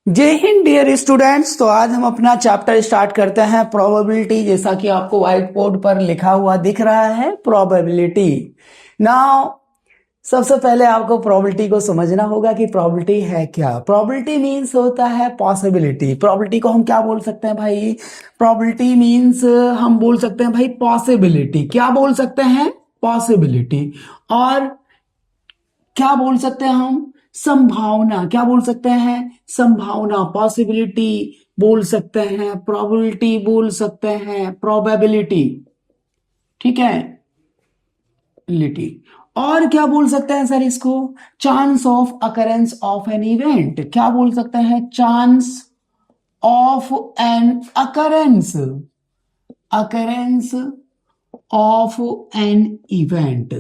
जय Hind dear students. तो आज हम अपना चैप्टर स्टार्ट करते हैं प्रोबेबिलिटी। जैसा कि आपको व्हाइट बोर्ड पर लिखा हुआ दिख रहा है प्रोबेबिलिटी। नाउ सबसे पहले आपको प्रोबेबिलिटी को समझना होगा कि प्रोबेबिलिटी है क्या। प्रोबेबिलिटी मींस होता है पॉसिबिलिटी। प्रोबेबिलिटी को हम क्या बोल सकते हैं भाई? प्रोबेबिलिटी मींस हम बोल सकते हैं भाई पॉसिबिलिटी। क्या बोल सकते हैं? पॉसिबिलिटी। और क्या बोल सकते हैं हम? संभावना। क्या बोल सकते हैं? संभावना। पॉसिबिलिटी बोल सकते हैं, प्रोबेबिलिटी बोल सकते हैं, प्रोबेबिलिटी। ठीक है, लिटी। और क्या बोल सकते हैं सर इसको? Chance of occurrence of an event. क्या बोल सकते हैं? Chance of an occurrence, occurrence of an event.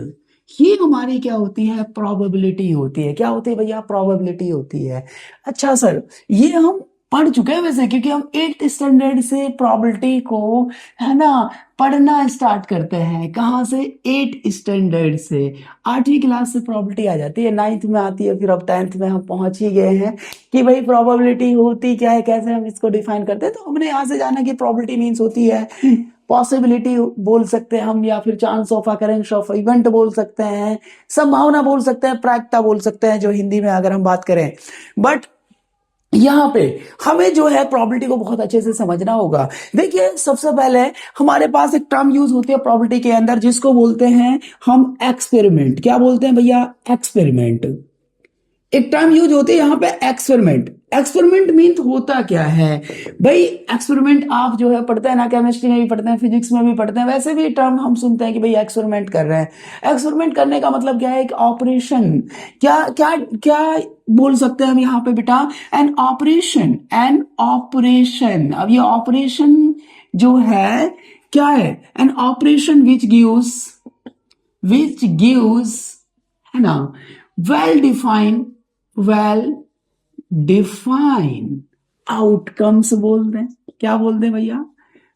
ये हमारी क्या होती है? प्रोबेबिलिटी होती है। क्या होती है भैया? प्रोबेबिलिटी होती है। अच्छा सर, ये हम पढ़ चुके हैं वैसे, क्योंकि हम 8th स्टैंडर्ड से प्रोबेबिलिटी को, है ना, पढ़ना स्टार्ट करते हैं। कहाँ से? 8th स्टैंडर्ड से। 8वीं क्लास से प्रोबेबिलिटी आ जाती है, 9th में आती है, फिर अब 10th में हम पहुंच ही गए हैं कि भाई प्रोबेबिलिटी होती क्या है, कैसे हम इसको डिफाइन करते हैं। तो हमने यहाँ से जाना कि प्रोबेबिलिटी मीन्स होती है पॉसिबिलिटी बोल सकते हैं हम, या फिर chance of occurrence of event बोल सकते हैं, संभावना बोल सकते हैं, प्रायिकता बोल सकते हैं जो हिंदी में अगर हम बात करें। बट यहां पे हमें जो है प्रोबेबिलिटी को बहुत अच्छे से समझना होगा। देखिए, सबसे पहले हमारे पास एक टर्म यूज होती है प्रोबेबिलिटी के अंदर, जिसको बोलते हैं हम एक्सपेरिमेंट। क्या बोलते हैं भैया? एक्सपेरिमेंट। एक टर्म यूज होती है यहां पे, एक्सपेरिमेंट। एक्सपेरिमेंट मीन होता क्या है भाई? एक्सपेरिमेंट आप जो है पढ़ते हैं ना, केमिस्ट्री में भी पढ़ते हैं, फिजिक्स में भी पढ़ते हैं, वैसे भी टर्म हम सुनते हैं कि भाई एक्सपेरिमेंट कर रहे हैं। एक्सपेरिमेंट करने का मतलब क्या है? एक ऑपरेशन। क्या क्या क्या बोल सकते हैं हम यहाँ पे बेटा? An operation, an operation. अब ये ऑपरेशन जो है क्या है? एन ऑपरेशन विच गिव्स, है ना, well defined, well define outcomes बोल दें। क्या बोल दें भैया?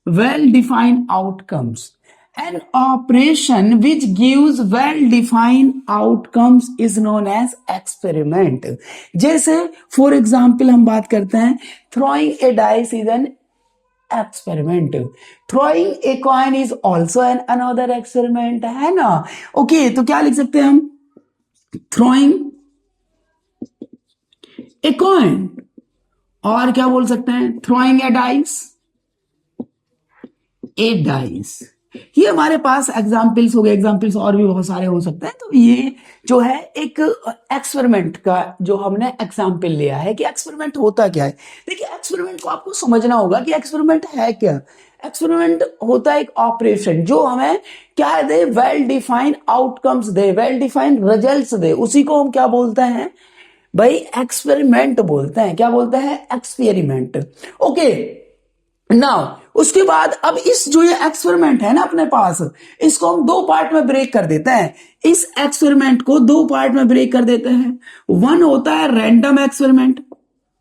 Well defined outcomes. An operation which gives well defined outcomes is known as experiment. जैसे फॉर एग्जाम्पल हम बात करते हैं, throwing a dice is an experiment. Throwing a coin is also an another experiment, है ना। ओके, तो क्या लिख सकते हैं हम? Throwing a coin. और क्या बोल सकते हैं? Throwing a dice, A dice. ये हमारे पास एग्जाम्पल्स हो गए। एग्जाम्पल्स और भी बहुत सारे हो सकते हैं। तो ये जो है एक एक्सपेरिमेंट का जो हमने एग्जाम्पल लिया है कि एक्सपेरिमेंट होता क्या है। देखिए, एक्सपेरिमेंट को आपको समझना होगा कि एक्सपेरिमेंट है क्या। एक्सपेरिमेंट होता है एक ऑपरेशन जो हमें क्या दे? वेल डिफाइंड आउटकम्स दे, वेल डिफाइंड रिजल्ट्स दे। उसी को हम क्या बोलते हैं भाई? एक्सपेरिमेंट बोलते हैं। क्या बोलते हैं? एक्सपेरिमेंट। ओके, नाउ उसके बाद अब इस जो ये एक्सपेरिमेंट है ना अपने पास, इसको हम दो पार्ट में ब्रेक कर देते हैं। इस एक्सपेरिमेंट को दो पार्ट में ब्रेक कर देते हैं। वन होता है रैंडम एक्सपेरिमेंट,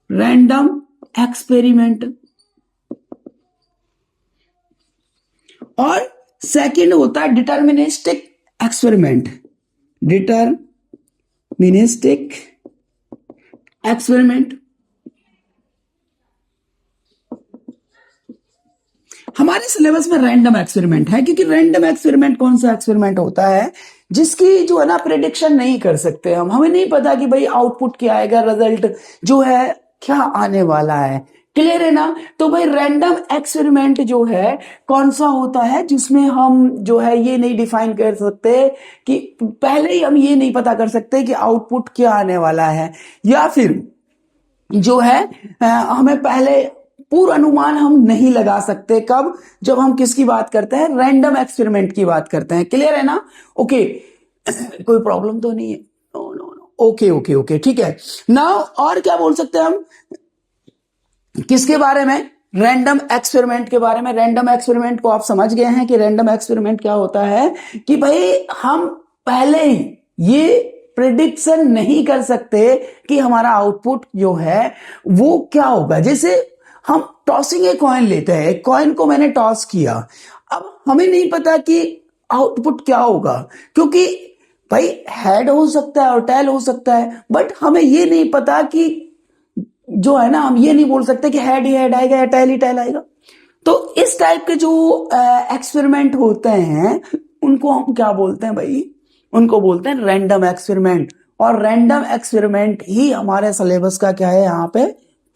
रैंडम एक्सपेरिमेंट, और सेकंड होता है डिटर्मिनिस्टिक एक्सपेरिमेंट, डिटर्मिनिस्टिक एक्सपेरिमेंट। हमारे सिलेबस में रैंडम एक्सपेरिमेंट है, क्योंकि रैंडम एक्सपेरिमेंट कौन सा एक्सपेरिमेंट होता है जिसकी जो है ना प्रेडिक्शन नहीं कर सकते हम। हमें नहीं पता कि भाई आउटपुट क्या आएगा, रिजल्ट जो है क्या आने वाला है। क्लियर है ना। तो भाई रैंडम एक्सपेरिमेंट जो है कौन सा होता है जिसमें हम जो है ये नहीं डिफाइन कर सकते कि पहले ही हम ये नहीं पता कर सकते कि आउटपुट क्या आने वाला है, या फिर जो है हमें पहले पूर्व अनुमान हम नहीं लगा सकते। कब? जब हम किसकी बात करते हैं? रैंडम एक्सपेरिमेंट की बात करते हैं। क्लियर है ना। ओके, कोई प्रॉब्लम तो नहीं है? No no no, okay okay okay, ठीक है। नाउ और क्या बोल सकते हैं हम किसके बारे में? रैंडम एक्सपेरिमेंट के बारे में। रैंडम एक्सपेरिमेंट को आप समझ गए हैं कि रैंडम एक्सपेरिमेंट क्या होता है कि भाई हम पहले ही ये प्रिडिक्शन नहीं कर सकते कि हमारा आउटपुट जो है वो क्या होगा। जैसे हम टॉसिंग ए कॉइन लेते हैं, एक कॉइन को मैंने टॉस किया, अब हमें नहीं पता कि आउटपुट क्या होगा, क्योंकि भाई हेड हो सकता है और टेल हो सकता है, बट हमें ये नहीं पता कि जो है ना, हम ये नहीं बोल सकते कि हेड ही हेड आएगा या टेल ही टेल आएगा। तो इस टाइप के जो एक्सपेरिमेंट होते हैं उनको हम क्या बोलते हैं भाई, उनको बोलते हैं रैंडम एक्सपेरिमेंट। और रैंडम एक्सपेरिमेंट ही हमारे सिलेबस का क्या है, यहाँ पे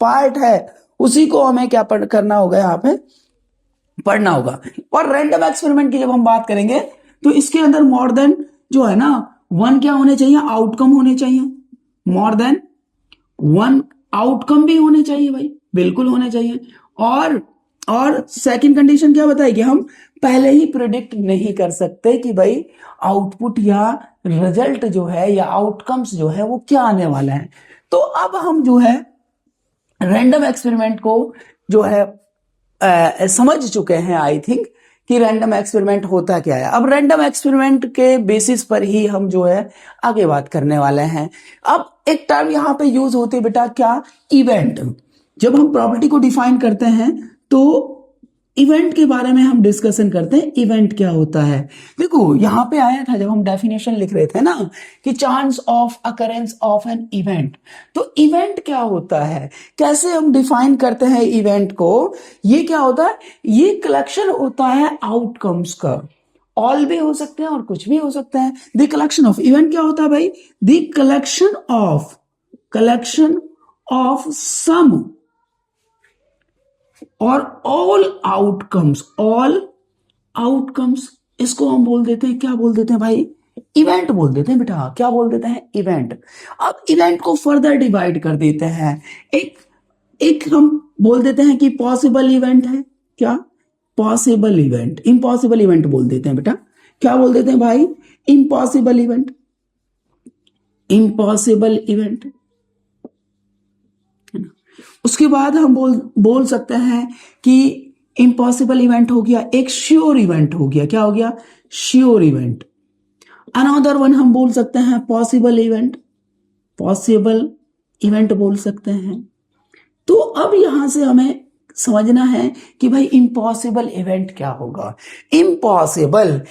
पार्ट है, उसी को हमें क्या करना होगा, यहाँ पे पढ़ना होगा। और रैंडम एक्सपेरिमेंट की जब हम बात करेंगे तो इसके अंदर मोर देन जो है ना वन क्या होने चाहिए, आउटकम होने चाहिए। मोर देन वन आउटकम भी होने चाहिए भाई, बिल्कुल होने चाहिए। और सेकंड कंडीशन क्या बताएगी, हम पहले ही प्रिडिक्ट नहीं कर सकते कि भाई आउटपुट या रिजल्ट जो है या आउटकम्स जो है वो क्या आने वाला है। तो अब हम जो है रैंडम एक्सपेरिमेंट को जो है समझ चुके हैं आई थिंक कि रैंडम एक्सपेरिमेंट होता क्या है। अब रैंडम एक्सपेरिमेंट के बेसिस पर ही हम जो है आगे बात करने वाले हैं। अब एक टर्म यहां पे यूज होती है बेटा, क्या, इवेंट। जब हम प्रॉपर्टी को डिफाइन करते हैं तो इवेंट के बारे में हम डिस्कशन करते हैं, इवेंट क्या होता है। देखो यहां पे आया था जब हम डेफिनेशन लिख रहे थे ना कि chance of occurrence of an event. तो इवेंट क्या होता है, कैसे हम डिफाइन करते हैं इवेंट को, ये क्या होता है, ये कलेक्शन होता है आउटकम्स का। ऑल भी हो सकते हैं और कुछ भी हो सकता है। द कलेक्शन ऑफ, इवेंट क्या होता है भाई, द कलेक्शन ऑफ सम और ऑल आउटकम्स, इसको हम बोल देते हैं, क्या बोल देते हैं भाई, इवेंट बोल देते हैं बेटा। क्या बोल देते हैं, इवेंट। अब इवेंट को फर्दर डिवाइड कर देते हैं, एक हम बोल देते हैं कि पॉसिबल इवेंट है, क्या, पॉसिबल इवेंट। इम्पॉसिबल इवेंट बोल देते हैं बेटा, क्या बोल देते हैं भाई, इम्पॉसिबल इवेंट। उसके बाद हम बोल सकते हैं कि इम्पॉसिबल इवेंट हो गया, एक श्योर इवेंट हो गया, क्या हो गया, श्योर इवेंट। अनदर वन हम बोल सकते हैं पॉसिबल इवेंट बोल सकते हैं। तो अब यहां से हमें समझना है कि भाई इम्पॉसिबल इवेंट क्या होगा। इम्पॉसिबल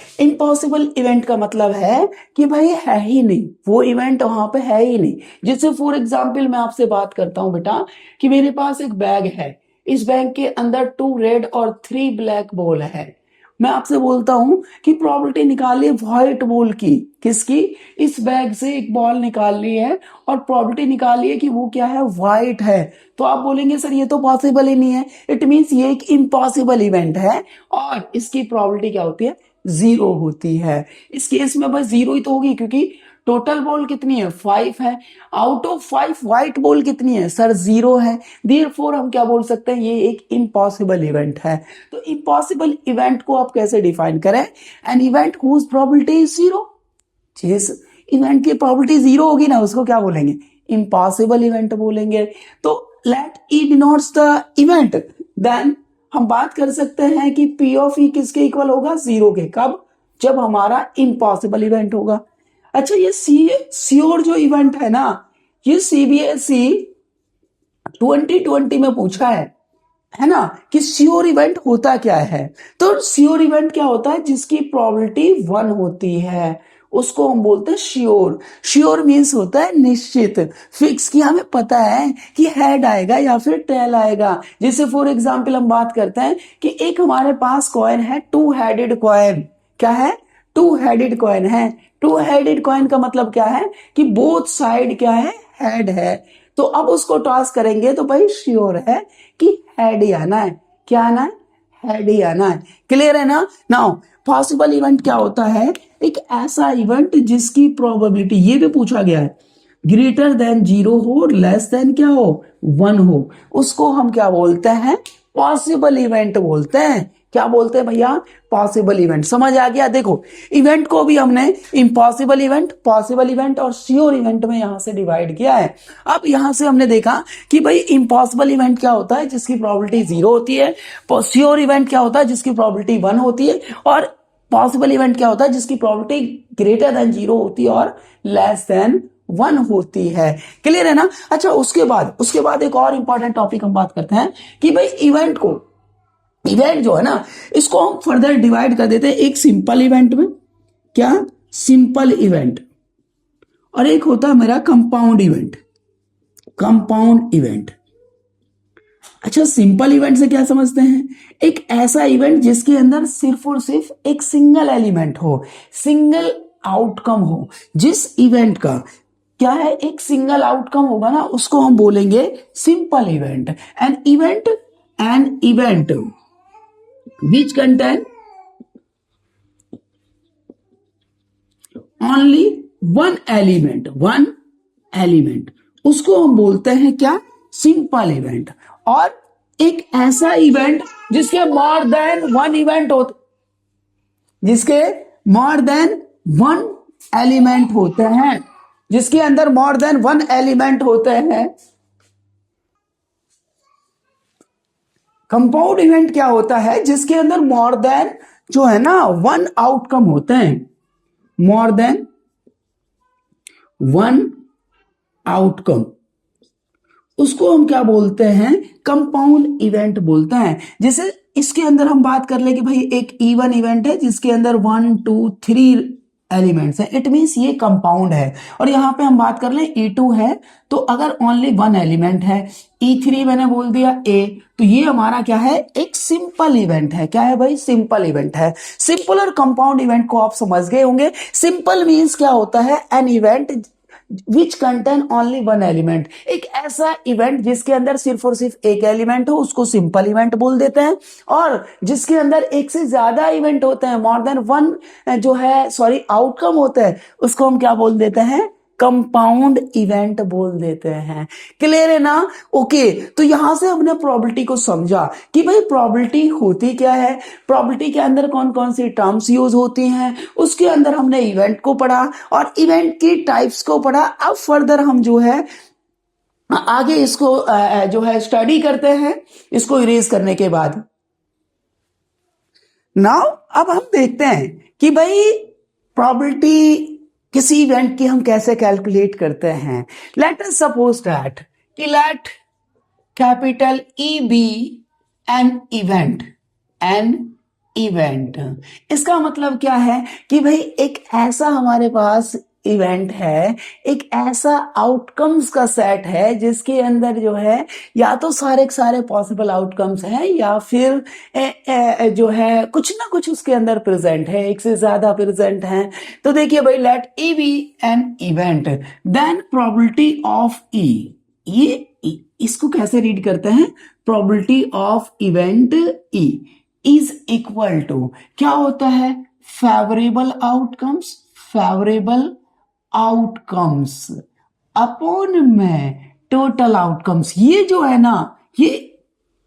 इवेंट का मतलब है कि भाई है ही नहीं, वो इवेंट वहां पे है ही नहीं। जैसे फॉर एग्जांपल मैं आपसे बात करता हूं बेटा कि मेरे पास एक बैग है, इस बैग के अंदर 2 रेड और 3 ब्लैक बॉल है। मैं आपसे बोलता हूं कि प्रोबेबिलिटी निकालिए व्हाइट बॉल की, किसकी, इस बैग से एक बॉल निकालनी है और प्रोबेबिलिटी निकालिए कि वो क्या है, व्हाइट है। तो आप बोलेंगे सर ये तो पॉसिबल ही नहीं है, इट मींस ये एक इम्पॉसिबल इवेंट है और इसकी प्रोबेबिलिटी क्या होती है, 0 होती है। इस केस में बस 0 ही तो होगी क्योंकि टोटल बॉल कितनी है, 5 है। आउट ऑफ 5 व्हाइट बॉल कितनी है सर, 0 है। देयरफॉर हम क्या बोल सकते हैं, ये एक इम्पॉसिबल इवेंट है। तो इम्पॉसिबल इवेंट को आप कैसे डिफाइन करें, an event whose probability is 0। जिस इवेंट की प्रोबेबिलिटी 0 होगी ना उसको क्या बोलेंगे, इम्पॉसिबल इवेंट बोलेंगे। तो let E denotes the event, then हम बात कर सकते हैं कि पी ऑफ ई किसके इक्वल होगा, 0 के। कब, जब हमारा इम्पॉसिबल इवेंट होगा। अच्छा ये श्योर जो इवेंट है ना, ये सीबीएसई 2020 में पूछा है ना कि श्योर इवेंट होता क्या है। तो श्योर इवेंट क्या होता है, जिसकी प्रोबेबिलिटी 1 होती है, उसको हम बोलते हैं श्योर। श्योर मीन्स होता है निश्चित, फिक्स, कि हमें पता है कि हेड आएगा या फिर टेल आएगा। जैसे फॉर एग्जांपल हम बात करते हैं कि एक हमारे पास कॉइन है, 2 हेडेड कॉइन। क्या है, 2 हेडेड कॉइन है। 2 हेडेड कॉइन का मतलब क्या है कि बोथ साइड क्या है, हेड है। तो अब उसको टॉस करेंगे तो भाई श्योर है कि हेड ही आना है। क्या आना है, हेड ही आना है। क्लियर है ना। नाउ पॉसिबल इवेंट क्या होता है, एक ऐसा इवेंट जिसकी प्रोबेबिलिटी, ये भी पूछा गया है, ग्रेटर देन 0 हो, लेस देन क्या हो, 1 हो, उसको हम क्या बोलते हैं, पॉसिबल इवेंट बोलते हैं। क्या बोलते हैं भैया, पॉसिबल इवेंट। समझ आ गया। देखो इवेंट को भी हमने इम्पॉसिबल इवेंट, पॉसिबल इवेंट और श्योर इवेंट में यहां से डिवाइड किया है। अब यहां से हमने देखा कि भाई इम्पॉसिबल इवेंट क्या होता है, जिसकी प्रोबेबिलिटी 0 होती है। श्योर इवेंट क्या होता है, जिसकी प्रोबेबिलिटी 1 होती है। और पॉसिबल इवेंट क्या होता है, जिसकी प्रोबेबिलिटी ग्रेटर देन 0 होती है और लेस देन 1 होती है। क्लियर है ना। अच्छा उसके बाद एक और इंपॉर्टेंट टॉपिक हम बात करते हैं कि भाई इवेंट जो है ना, इसको हम फर्दर डिवाइड कर देते हैं एक सिंपल इवेंट में, क्या, सिंपल इवेंट, और एक होता है मेरा कंपाउंड इवेंट। अच्छा, सिंपल इवेंट से क्या समझते हैं? एक ऐसा इवेंट जिसके अंदर सिर्फ और सिर्फ एक सिंगल एलिमेंट हो, सिंगल आउटकम हो। जिस इवेंट का क्या है, एक सिंगल आउटकम होगा ना, उसको हम बोलेंगे simple event. An event which contain only one element, उसको हम बोलते हैं क्या? Simple event. और एक ऐसा इवेंट जिसके मोर देन वन इवेंट होते, जिसके मोर देन वन एलिमेंट होते हैं, जिसके अंदर मोर देन वन एलिमेंट होते हैं। कंपाउंड इवेंट क्या होता है? जिसके अंदर मोर देन जो है ना वन आउटकम होते हैं, मोर देन वन आउटकम, उसको हम क्या बोलते हैं? कंपाउंड इवेंट बोलते हैं। जैसे इसके अंदर हम बात कर ले कि भाई एक इवन इवेंट है जिसके अंदर 1 2 3 एलिमेंट्स है, इट मीन्स ये कंपाउंड है। और यहां पे हम बात कर ले E2 है, तो अगर ओनली वन एलिमेंट है, E3 मैंने बोल दिया A, तो ये हमारा क्या है? एक सिंपल इवेंट है। क्या है भाई? सिंपल इवेंट है। सिंपल और कंपाउंड इवेंट को आप समझ गए होंगे। सिंपल मीन्स क्या होता है? An event which contain only one element, एक ऐसा इवेंट जिसके अंदर सिर्फ और सिर्फ एक एलिमेंट हो, उसको सिंपल इवेंट बोल देते हैं। और जिसके अंदर एक से ज्यादा इवेंट होते हैं, मोर देन वन जो है सॉरी आउटकम होता है, उसको हम क्या बोल देते हैं? कंपाउंड इवेंट बोल देते हैं। क्लियर है ना? ओके, तो यहां से हमने प्रोबेबिलिटी को समझा कि भाई प्रोबेबिलिटी होती क्या है, प्रोबेबिलिटी के अंदर कौन कौन सी टर्म्स यूज होती हैं, उसके अंदर हमने इवेंट को पढ़ा और इवेंट की टाइप्स को पढ़ा। अब फर्दर हम जो है आगे इसको जो है स्टडी करते हैं, इसको इरेज करने के बाद। नाउ अब हम देखते हैं कि भाई प्रोबेबिलिटी किसी इवेंट की हम कैसे कैलकुलेट करते हैं। लेट अस सपोज दैट कि let capital E be an event. इसका मतलब क्या है कि भाई एक ऐसा हमारे पास इवेंट है, एक ऐसा आउटकम्स का सेट है जिसके अंदर जो है या तो सारे सारे पॉसिबल आउटकम्स हैं या फिर जो है कुछ ना कुछ उसके अंदर प्रेजेंट है, एक से ज्यादा प्रेजेंट है। तो देखिए भाई, let E be an event, then probability of E, ये इसको कैसे रीड करते हैं? Probability of event E is equal to क्या होता है? फेवरेबल आउटकम्स अपॉन में टोटल आउटकम्स। ये जो है ना, ये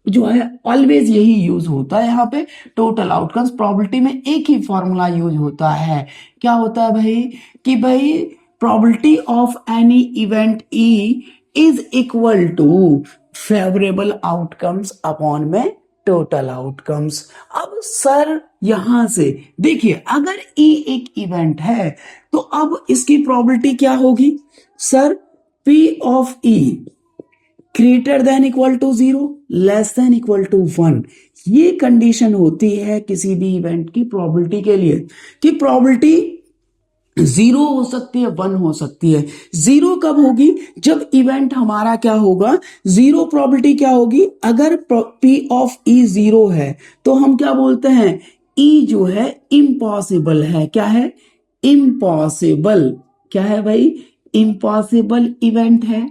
जो है ऑलवेज यही यूज होता है यहाँ पे, टोटल आउटकम्स। प्रोबेबिलिटी में एक ही फॉर्मूला यूज होता है, क्या होता है भाई? कि भाई probability of any event E is equal to favourable outcomes upon में टोटल आउटकम्स। अब सर यहां से देखिए, अगर ई एक इवेंट है तो अब इसकी प्रोबेबिलिटी क्या होगी sir? P of E greater than equal to 0, less than equal to 1। ये कंडीशन होती है किसी भी इवेंट की प्रोबेबिलिटी के लिए कि प्रोबेबिलिटी 0 हो सकती है, 1 हो सकती है। 0 कब होगी? जब इवेंट हमारा क्या होगा? 0 प्रोबेबिलिटी क्या होगी? अगर P ऑफ E 0 है तो हम क्या बोलते हैं? E जो है इम्पॉसिबल है। क्या है? इम्पॉसिबल। क्या है भाई? इम्पॉसिबल इवेंट है।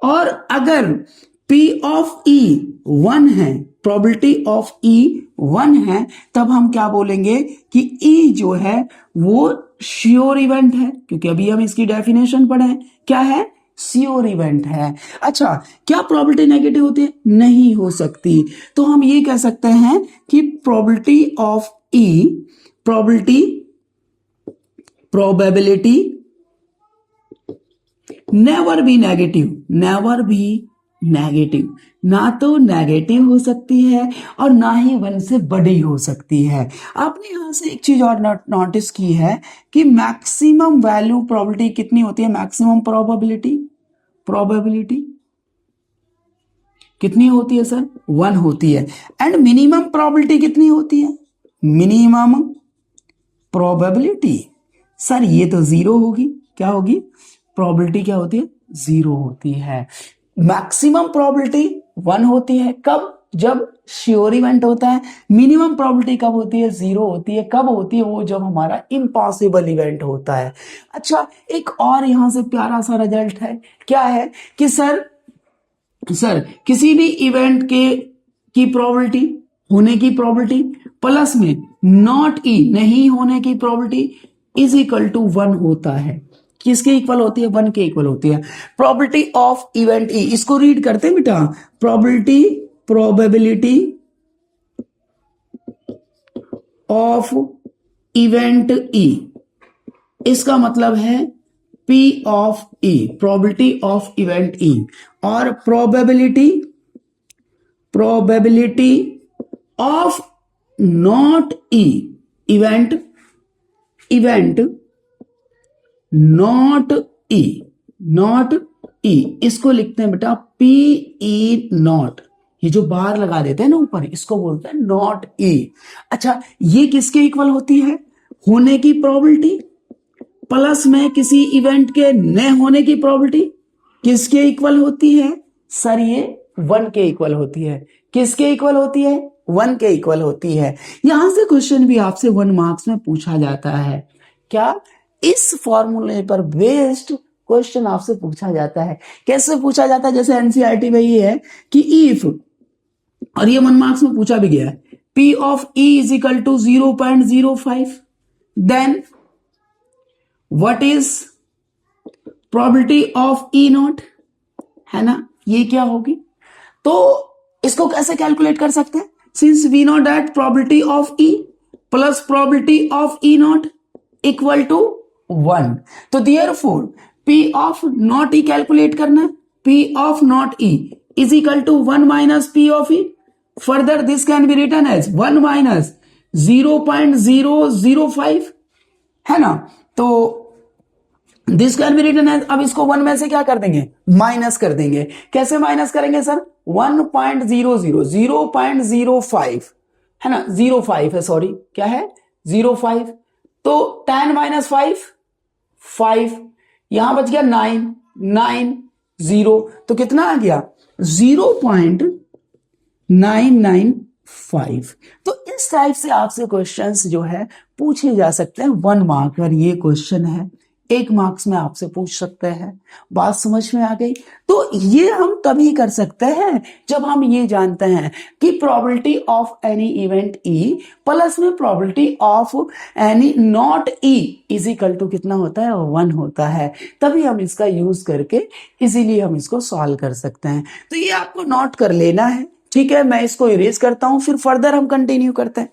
और अगर P ऑफ E 1 है, प्रोबेबिलिटी ऑफ E 1 है, तब हम क्या बोलेंगे कि E जो है वो श्योर इवेंट है, क्योंकि अभी हम इसकी डेफिनेशन पढ़े हैं। क्या है? श्योर इवेंट है। अच्छा, क्या प्रोबेबिलिटी नेगेटिव होती है? नहीं हो सकती। तो हम ये कह सकते हैं कि probability of E, probability never be negative, ना तो नेगेटिव हो सकती है और ना ही 1 से बड़ी हो सकती है। आपने यहां से एक चीज और नोटिस की है कि मैक्सिमम वैल्यू प्रोबेबिलिटी कितनी होती है? मैक्सिमम प्रोबेबिलिटी कितनी होती है सर? 1 होती है। एंड मिनिमम प्रोबेबिलिटी कितनी होती है? मिनिमम प्रोबेबिलिटी सर ये तो 0 होगी। क्या होगी? प्रोबेबिलिटी क्या होती है? 0 होती है। मैक्सिमम प्रोबेबिलिटी 1 होती है। कब? जब श्योर इवेंट होता है। मिनिमम प्रोबेबिलिटी कब होती है? 0 होती है। कब होती है? वो जब हमारा इम्पॉसिबल इवेंट होता है। अच्छा, एक और यहां से प्यारा सा रिजल्ट है। क्या है कि सर किसी भी इवेंट की प्रोबेबिलिटी, होने की प्रोबेबिलिटी प्लस में नॉट ई, नहीं होने की प्रोबेबिलिटी इज इक्वल टू 1 होता है। किसके इक्वल होती है? 1 के इक्वल होती है। प्रोबेबिलिटी ऑफ इवेंट ई, इसको रीड करते हैं बेटा, प्रोबेबिलिटी ऑफ इवेंट ई, इसका मतलब है P of E, probability of event E, और probability of not E, event not E, इसको लिखते हैं बेटा PE नॉट। ये जो बार लगा देते हैं ना ऊपर, इसको बोलते हैं नॉट E। अच्छा, ये किसके इक्वल होती है? होने की प्रोबेबिलिटी प्लस में किसी इवेंट के न होने की प्रोबेबिलिटी। किसके इक्वल होती है? सर ये 1 के इक्वल होती है। किसके इक्वल होती है? 1 के इक्वल होती है। यहां से क्वेश्चन भी आपसे 1 मार्क्स में पूछा जाता है। क्या? इस फॉर्मूले पर बेस्ड क्वेश्चन आपसे पूछा जाता है। कैसे पूछा जाता है? जैसे एनसीईआरटी में ये है कि इफ, और ये 1 मार्क्स में पूछा भी गया है, P of E is equal to 0.05, then what is probability of E not, है ना? ये क्या होगी? तो इसको कैसे कैलकुलेट कर सकते हैं? Since we know that probability of E plus probability of E not equal to 1, तो therefore P of not E calculate करना है। P of not E is equal to 1 minus P of E। Further this can be written as 1 minus 0.005, है ना? तो this can be written as, अब इसको 1 में से क्या कर देंगे? माइनस कर देंगे। कैसे माइनस करेंगे सर? 0.05, है ना? 05 है, सॉरी, क्या है? 05। तो 10 माइनस 5, यहां बच गया 9, 0, तो कितना आ गया? 0.995। तो इस टाइप से आपसे क्वेश्चंस जो है पूछे जा सकते हैं 1 मार्क पर। ये क्वेश्चन है 1 मार्क्स में आपसे पूछ सकते हैं। बात समझ में आ गई? तो ये हम तभी कर सकते हैं जब हम ये जानते हैं कि probability of any event E plus में probability of any not E is equal to कितना होता है? 1 होता है। तभी हम इसका यूज करके इजीली हम इसको सॉल्व कर सकते हैं। तो ये आपको नोट कर लेना है, ठीक है? मैं इसको इरेज करता हूं, फिर फर्दर हम कंटिन्यू करते हैं।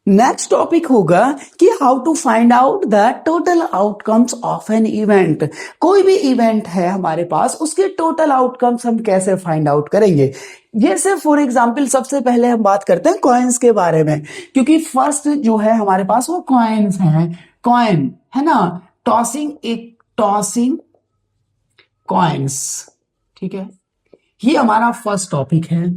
नेक्स्ट टॉपिक होगा कि how to find out the total outcomes of an event. कोई भी इवेंट है हमारे पास, उसके टोटल आउटकम्स हम कैसे फाइंड आउट करेंगे? जैसे फॉर एग्जांपल सबसे पहले हम बात करते हैं कॉइन्स के बारे में, क्योंकि फर्स्ट जो है हमारे पास वो कॉइन्स हैं। कॉइन, है ना? टॉसिंग कॉइन्स, ठीक है? ये हमारा फर्स्ट टॉपिक है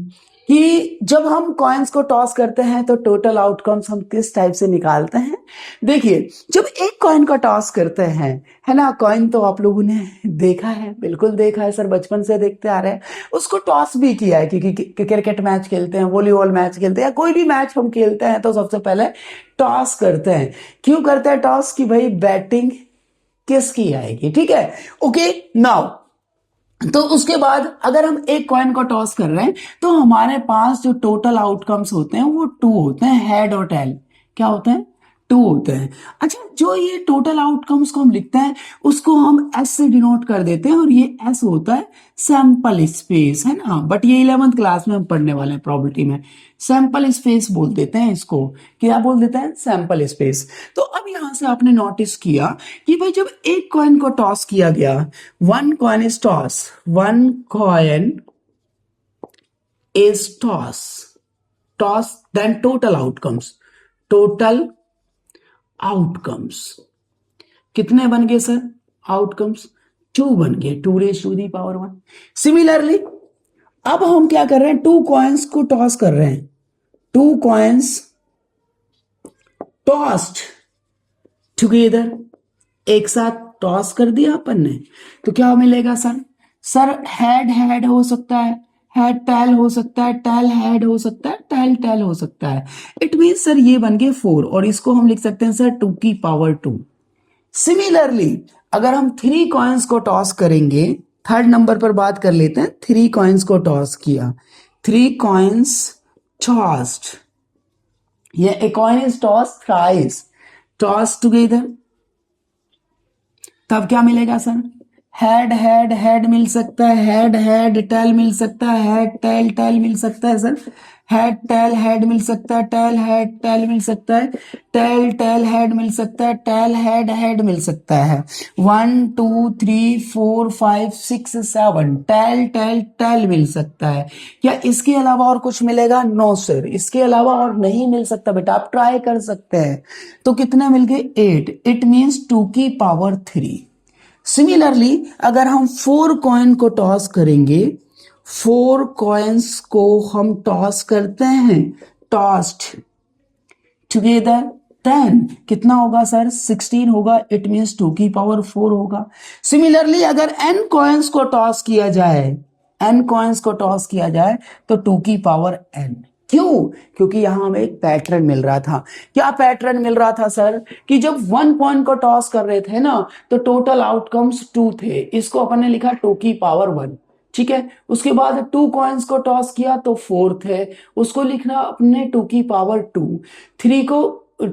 कि जब हम कॉइन्स को टॉस करते हैं तो टोटल आउटकम्स हम किस टाइप से निकालते हैं। देखिए, जब एक कॉइन का टॉस करते हैं, है ना? कॉइन तो आप लोगों ने देखा है, बिल्कुल देखा है सर, बचपन से देखते आ रहे हैं। उसको टॉस भी किया है, क्योंकि क्रिकेट मैच खेलते हैं, वॉलीबॉल मैच खेलते हैं, या कोई भी मैच हम खेलते हैं तो सबसे पहले टॉस करते हैं। क्यों करते हैं टॉस? कि भाई बैटिंग किसकी आएगी, ठीक है? ओके, नाउ तो उसके बाद अगर हम एक कॉइन को टॉस कर रहे हैं तो हमारे पास जो टोटल आउटकम्स होते हैं वो 2 होते हैं, हेड और टेल। क्या होते हैं? 2 होते हैं। अच्छा, जो ये टोटल आउटकम्स को हम लिखते हैं उसको हम एस से डिनोट कर देते हैं, और ये एस होता है सैंपल स्पेस, है ना? बट ये 11th क्लास में हम पढ़ने वाले हैं प्रोबेबिलिटी में। सैंपल स्पेस बोल देते हैं इसको। क्या बोल देते हैं? Sample space. तो अब यहां से आपने नोटिस किया कि भाई जब एक कॉइन को टॉस किया गया, 1 coin is toss, 1 coin is toss, then total outcomes कितने बन गए सर? आउटकम्स 2 बन गए, 2 raise to the power 1। Similarly अब हम क्या कर रहे हैं? 2 कॉइन्स को टॉस कर रहे हैं। 2 कॉइन्स टॉस्ड टुगेदर, एक साथ टॉस कर दिया अपन ने, तो क्या मिलेगा सर? सर हेड हेड हो सकता है, हेड टेल हो सकता है, टेल हेड हो सकता है, टेल टेल हो सकता है। इट मीन्स सर ये बन गए 4 और इसको हम लिख सकते हैं सर 2 की पावर 2। सिमिलरली अगर हम 3 कॉइन्स को टॉस करेंगे, थर्ड नंबर पर बात कर लेते हैं। 3 कॉइन्स को टॉस किया, 3 coins tossed, a coin is tossed thrice, tossed together, तब क्या मिलेगा सर? हेड हेड हेड मिल सकता है, हेड हेड टेल मिल सकता है, हेड टेल टेल मिल सकता है सर, हेड टेल हेड मिल सकता है, टेल हेड टेल मिल सकता है, टेल टेल हेड मिल सकता है, टेल हेड हेड मिल सकता है। 1 2 3 4 5 6 7 टेल टेल टेल मिल सकता है। क्या इसके अलावा और कुछ मिलेगा? नो सर, इसके अलावा और नहीं मिल सकता बेटा, आप ट्राई कर सकते हैं। तो कितने मिल गए? 8। इट मीन्स 2 की पावर 3। सिमिलरली अगर हम 4 कॉइन को टॉस करेंगे, 4 कॉइन्स को हम टॉस करते हैं, टॉस्ड टुगेदर, 10 कितना होगा सर? 16 होगा। इट मीन्स 2 की पावर 4 होगा। सिमिलरली अगर n कॉइन्स को टॉस किया जाए, n कॉइन्स को टॉस किया जाए तो 2 की पावर n। क्यों? क्योंकि यहां हमें एक पैटर्न मिल रहा था। क्या पैटर्न मिल रहा था सर? कि जब 1 कॉइन को टॉस कर रहे थे ना, तो टोटल आउटकम्स 2 थे। इसको अपन ने लिखा 2 की पावर 1, ठीक है। उसके बाद 2 कॉइन्स को टॉस किया तो 4 थे, उसको लिखना अपने 2 की पावर 2।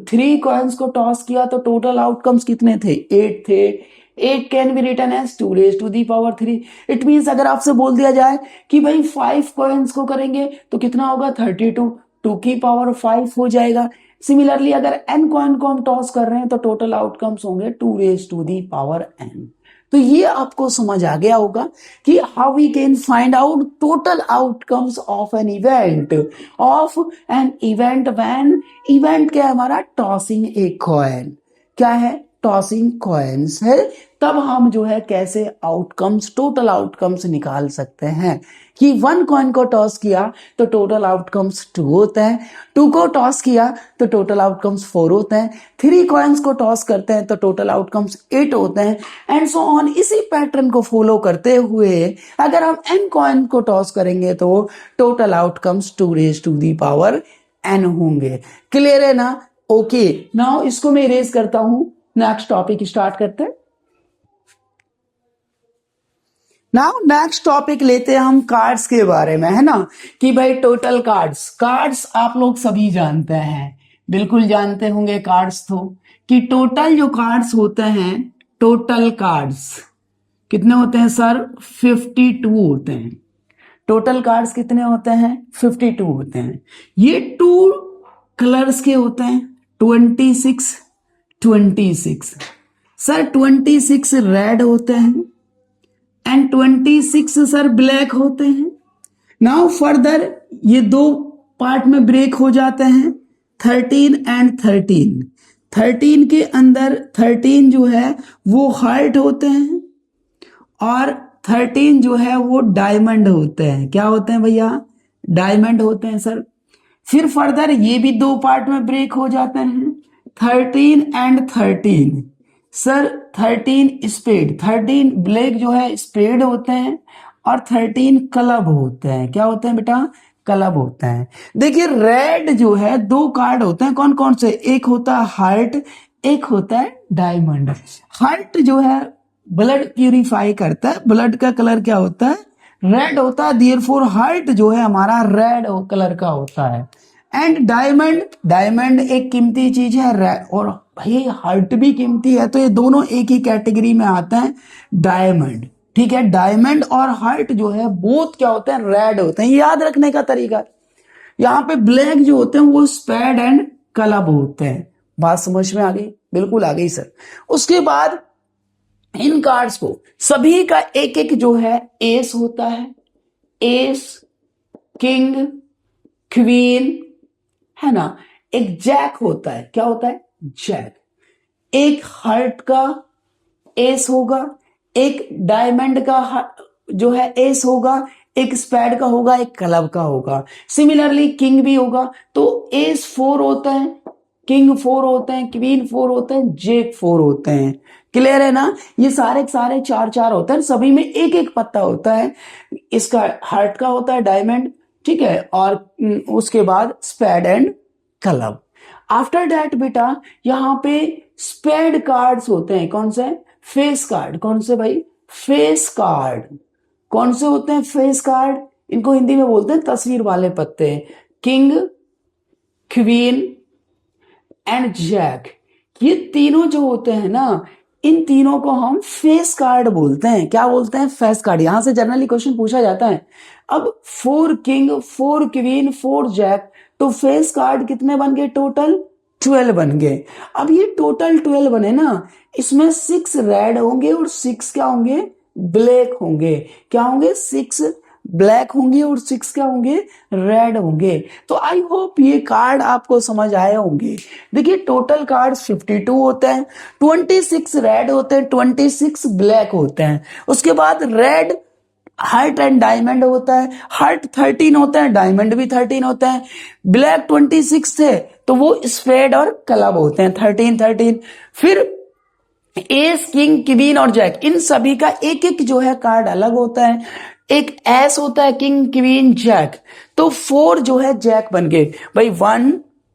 3 कॉइन्स को टॉस किया तो टोटल आउटकम्स कितने थे? 8 थे। 8 can be written as 2 raise to the power 3। It means अगर आपसे बोल दिया जाए कि भाई 5 कॉइन्स को करेंगे तो कितना होगा? 32, 2 की पावर 5 हो जाएगा। सिमिलरली अगर n कॉइन को हम टॉस कर रहे हैं तो टोटल आउटकम्स होंगे 2 raise to the power n। तो ये आपको समझ आ गया होगा कि how we can find out total outcomes of an event, when event क्या है हमारा? Tossing a coin. क्या है? टॉसिंग कॉइन्स है। तब हम जो है कैसे आउटकम्स, टोटल आउटकम्स निकाल सकते हैं कि 1 कॉइन को टॉस किया तो टोटल आउटकम्स 2 होते हैं, 2 को टॉस किया तो टोटल आउटकम्स 4 होते हैं, 3 कॉइन्स को टॉस करते हैं तो टोटल आउटकम्स 8 होते हैं, एंड सो ऑन। इसी पैटर्न को फॉलो करते हुए अगर हम n कॉइन को टॉस करेंगे तो total outcomes 2 raise to the power n होंगे। क्लियर है ना? ओके, नाउ इसको मैं इरेज करता हूं, नेक्स्ट टॉपिक स्टार्ट करते हैं। नाउ नेक्स्ट टॉपिक लेते हैं हम कार्ड्स के बारे में, है ना, कि भाई टोटल कार्ड्स आप लोग सभी जानते हैं, बिल्कुल जानते होंगे कार्ड्स तो, कि टोटल जो कार्ड्स होते हैं, टोटल कार्ड्स कितने होते हैं सर? 52 होते हैं। टोटल कार्ड्स कितने होते हैं? 52 होते हैं। ये 2 कलर्स के होते हैं, 26 सर, 26 रेड होते हैं एंड 26 सर ब्लैक होते हैं। नाउ फर्दर ये 2 पार्ट में ब्रेक हो जाते हैं, 13 एंड 13। 13 के अंदर 13 जो है वो हार्ट होते हैं और 13 जो है वो डायमंड होते हैं। क्या होते हैं भैया? डायमंड होते हैं सर। फिर फर्दर ये भी 2 पार्ट में ब्रेक हो जाते हैं, 13 एंड 13 सर। 13 स्पेड, 13 ब्लैक जो है स्पेड होते हैं और 13 क्लब होते हैं। क्या होते हैं बेटा? क्लब होते हैं। देखिए रेड जो है 2 कार्ड होते हैं, कौन कौन से? एक होता है हार्ट, एक होता है डायमंड। हार्ट जो है ब्लड प्यूरिफाई करता है, ब्लड का कलर क्या होता है? रेड होता है, देयरफॉर हार्ट जो है हमारा रेड कलर का होता है। एंड डायमंड एक कीमती चीज है और भाई हार्ट भी कीमती है, तो ये दोनों एक ही कैटेगरी में आते हैं, डायमंड। ठीक है, डायमंड और हार्ट जो है बोथ क्या होते हैं? रेड होते हैं। याद रखने का तरीका, यहाँ पे ब्लैक जो होते हैं वो स्पेड एंड क्लब होते हैं। बात समझ में आ गई? बिल्कुल आ गई सर। उसके बाद इन कार्ड्स को सभी का एक एक जो है एस होता है, एस, किंग, क्वीन, है ना। एक जैक होता है, क्या होता है? जैक। एक हार्ट का एस होगा, एक डायमंड का जो है एस होगा, एक स्पैड का होगा, एक क्लब का होगा। सिमिलरली किंग भी होगा, तो एस 4 होता है, किंग 4 होते हैं, क्वीन 4 होते हैं, जैक 4 होते हैं। क्लियर है ना? ये सारे सारे चार चार होते हैं, सभी में एक एक पत्ता होता है। इसका हार्ट का होता है डायमंड, ठीक है, और उसके बाद spade and club. After that बेटा यहाँ पे स्पेड कार्ड्स होते हैं। कौन से? Face card. कौन से भाई? Face card. कौन से होते हैं फेस कार्ड? इनको हिंदी में बोलते हैं तस्वीर वाले पत्ते। किंग, क्वीन एंड जैक, ये तीनों जो होते हैं ना, इन तीनों को हम फेस कार्ड बोलते हैं। क्या बोलते हैं? Face card. यहां से जनरली क्वेश्चन पूछा जाता है। अब 4 किंग, 4 क्वीन, 4 जैक, तो फेस कार्ड कितने बन गए? टोटल 12 बन गए। अब ये टोटल 12 बने ना, इसमें 6 रेड होंगे और 6 क्या होंगे? ब्लैक होंगे। क्या होंगे? 6 ब्लैक होंगे और 6 क्या होंगे? रेड होंगे। तो आई होप ये कार्ड आपको समझ आए होंगे। देखिए टोटल कार्ड 52 होते हैं, 26 रेड होते हैं, 26 ब्लैक होते हैं। उसके बाद रेड हार्ट एंड डायमंड होता है, हार्ट 13 होता है, डायमंड भी 13 होता है। ब्लैक 26 थे तो वो स्पेड और क्लब होते हैं 13। फिर एस, किंग, क्वीन और जैक, इन सभी का एक एक जो है कार्ड अलग होता है। एक एस होता है, किंग, क्वीन, जैक, तो 4 जो है जैक बन गए भाई। 1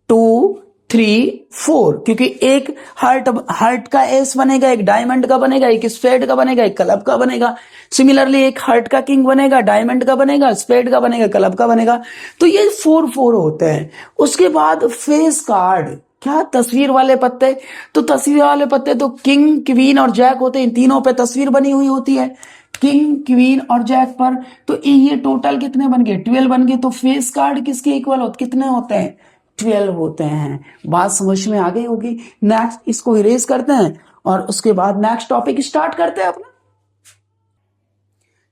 2 3 4, क्योंकि एक हार्ट का एस बनेगा, एक डायमंड का बनेगा, एक स्पेड का बनेगा, एक क्लब का बनेगा। सिमिलरली एक हार्ट का किंग बनेगा, डायमंड का बनेगा, स्पेड का बनेगा, क्लब का बनेगा। तो ये 4 होते हैं। उसके बाद फेस कार्ड, क्या? तस्वीर वाले पत्ते। तो तस्वीर वाले पत्ते तो किंग, क्वीन और जैक होते हैं। इन तीनों पे तस्वीर बनी हुई होती है, किंग, क्वीन और जैक पर। तो ये टोटल कितने बन गए? 12 बन गए। तो फेस कार्ड किसके इक्वल होते? कितने होते हैं? 12 होते हैं। बात समझ में आ गई होगी। नेक्स्ट इसको इरेज करते हैं और उसके बाद नेक्स्ट टॉपिक स्टार्ट करते हैं अपना।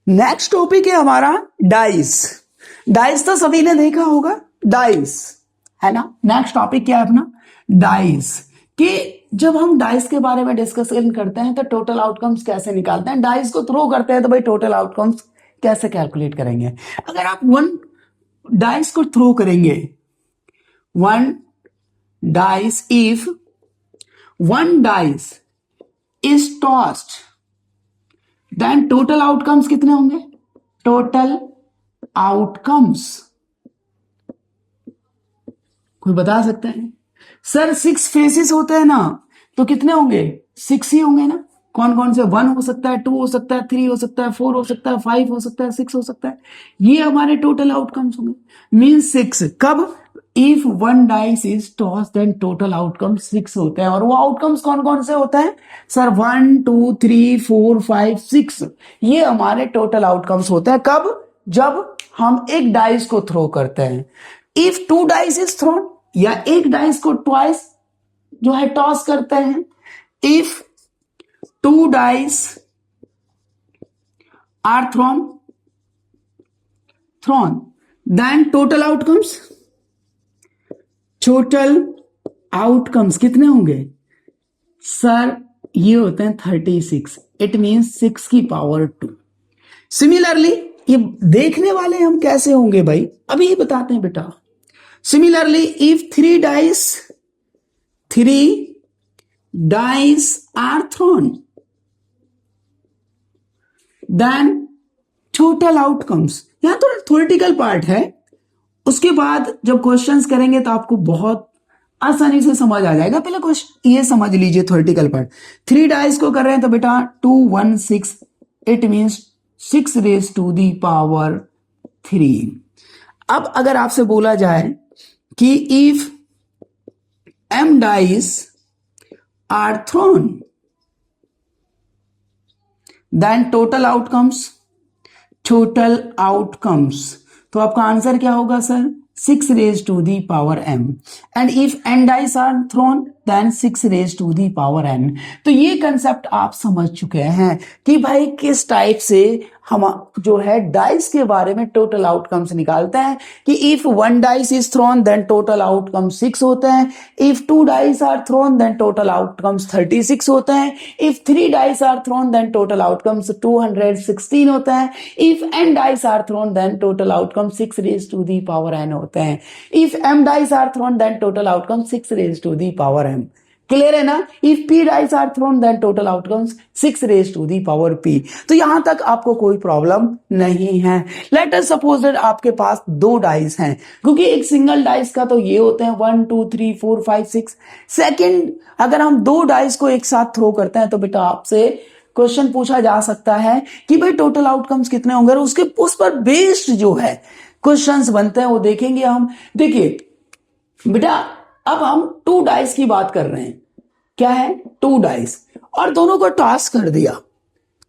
नेक्स्ट टॉपिक है हमारा डाइस। डाइस तो सभी ने देखा होगा, डाइस है ना। नेक्स्ट टॉपिक क्या है अपना? डाइस। कि जब हम डाइस के बारे में डिस्कशन करते हैं तो टोटल आउटकम्स कैसे निकालते हैं, डाइस को थ्रो करते हैं तो भाई टोटल आउटकम्स कैसे कैलकुलेट करेंगे। अगर आप 1 डाइस को थ्रो करेंगे, 1 dice, if 1 dice is tossed, then total outcomes कितने होंगे? टोटल आउटकम्स कोई बता सकता है? सर 6 फेसेस होते हैं ना, तो कितने होंगे? 6 ही होंगे ना। कौन कौन से? 1 हो सकता है, 2 हो सकता है, 3 हो सकता है, 4 हो सकता है, 5 हो सकता है, 6 हो सकता है। ये हमारे टोटल आउटकम्स होंगे। मीन 6 कब? If 1 dice is toss, then total outcomes 6 होते हैं। और वो आउटकम्स कौन कौन से होते हैं? सर 1 2 3 4 5 6, ये हमारे टोटल आउटकम्स होते हैं। कब? जब हम एक डाइस को थ्रो करते हैं। इफ 2 डाइस इज थ्रोन, या एक डाइस को ट्वाइस जो है टॉस करते हैं। If 2 dice are thrown, then total outcomes कितने होंगे? सर ये होते हैं 36। इट मींस 6 की पावर 2। सिमिलरली ये देखने वाले हम कैसे होंगे भाई, अभी बताते हैं बेटा। Similarly, if 3 dice are thrown, then total outcomes, यहां थोड़ा थ्योरेटिकल पार्ट है। उसके बाद जब क्वेश्चंस करेंगे तो आपको बहुत आसानी से समझ आ जाएगा। पहले क्वेश्चन ये समझ लीजिए थ्योरेटिकल पार्ट। 3 डाइस को कर रहे हैं तो बेटा 2 1 6, it means 6 raise to the power 3। अब अगर आपसे बोला जाए कि if m dice are thrown, then total outcomes, तो आपका आंसर क्या होगा sir? 6 raised to the power m। and if n dice are thrown, then 6 raised to the power n। तो ये कंसेप्ट आप समझ चुके हैं कि भाई किस टाइप से हम जो है डाइस के बारे में टोटल आउटकम्स निकालते हैं। कि if 1 dice is thrown, then total outcome 6 होते हैं। If 2 dice are thrown, then total outcomes 36 होते हैं। If 3 dice are thrown, then total outcomes 216 होते हैं। If n dice are thrown, then total outcome 6 raise to the power n होते हैं। If m dice are thrown, then total outcome 6 raise to the power m। Clear है ना? If p dice are thrown then total outcomes 6 raise to the power p। तो यहां तक आपको कोई problem नहीं है। लेट अस सपोज दैट आपके पास 2 डाइस हैं, क्योंकि एक सिंगल डाइस का तो ये होते हैं 1 2 3 4 5 6। सेकंड, अगर हम 2 डाइस को एक साथ थ्रो करते हैं तो बेटा आपसे क्वेश्चन पूछा जा सकता है कि भाई टोटल आउटकम्स कितने होंगे, और उसके उस पर बेस्ड जो है क्वेश्चंस बनते हैं वो देखेंगे हम। देखिए बेटा, अब हम 2 डाइस की बात कर रहे हैं। क्या है? 2 डाइस, और दोनों को टॉस कर दिया।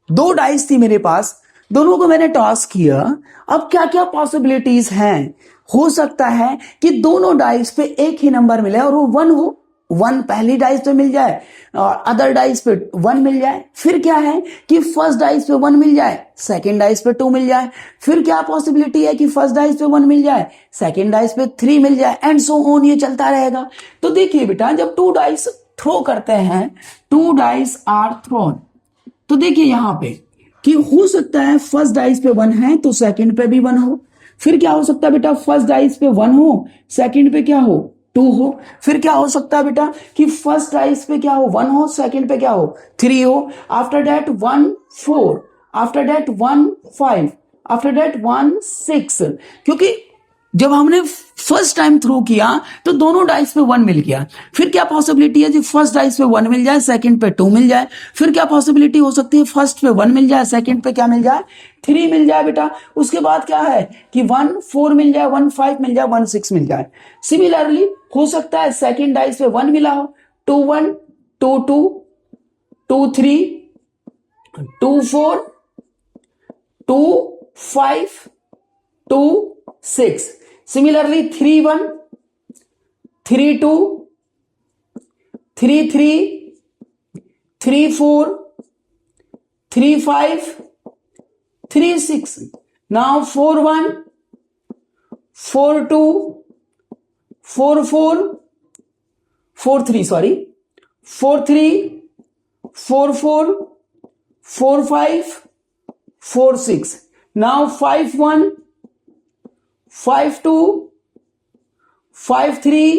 2 डाइस थी मेरे पास, दोनों को मैंने टॉस किया। अब क्या क्या पॉसिबिलिटीज हैं? हो सकता है कि दोनों डाइस पे एक ही नंबर मिले और वो 1 हो। 1 पहली डाइस पे मिल जाए और अदर डाइस पे 1 मिल जाए। फिर क्या है कि फर्स्ट डाइस पे 1 मिल जाए, सेकंड डाइस पे 2 मिल जाए। फिर क्या पॉसिबिलिटी है कि फर्स्ट डाइस पे 1 मिल जाए, सेकंड डाइस पे 3 मिल जाए, एंड सो ऑन, ये चलता रहेगा। तो देखिए बेटा, जब 2 डाइस थ्रो करते हैं, 2 डाइस आर थ्रोन, तो देखिए यहां पे कि हो सकता है फर्स्ट डाइस पे 1 है तो सेकंड पे भी 1 हो। फिर क्या हो सकता है बेटा, फर्स्ट डाइस पे 1 हो, सेकंड पे क्या हो, 2 हो। फिर क्या हो सकता है बेटा कि फर्स्ट डाइस पे क्या हो, 1 हो, सेकंड पे क्या हो, 3 हो। After that 1 4, after that 1 5, after that 1 6। क्योंकि जब हमने फर्स्ट टाइम थ्रो किया तो दोनों डाइस पे 1 मिल गया। फिर क्या पॉसिबिलिटी है जी, फर्स्ट डाइस पे 1 मिल जाए, सेकंड पे 2 मिल जाए। फिर क्या पॉसिबिलिटी हो सकती है, फर्स्ट पे 1 मिल जाए, सेकंड पे क्या मिल जाए, 3 मिल जाए बेटा। उसके बाद क्या है कि 1 4 मिल जाए, 1 5 मिल जाए, 1 6 मिल जाए। सिमिलरली हो सकता है सेकंड डाइस पे 1 मिला हो, 2 1 2 2 2 3 2 4 2 5 2 6। Similarly 3 1 3 2 3 3 3 4 3 5 3 6। Now 4 1 4 2 4 4 4 3, sorry, 4 3 4 4 4 5 4 6। Now 5 1 5 2 5 3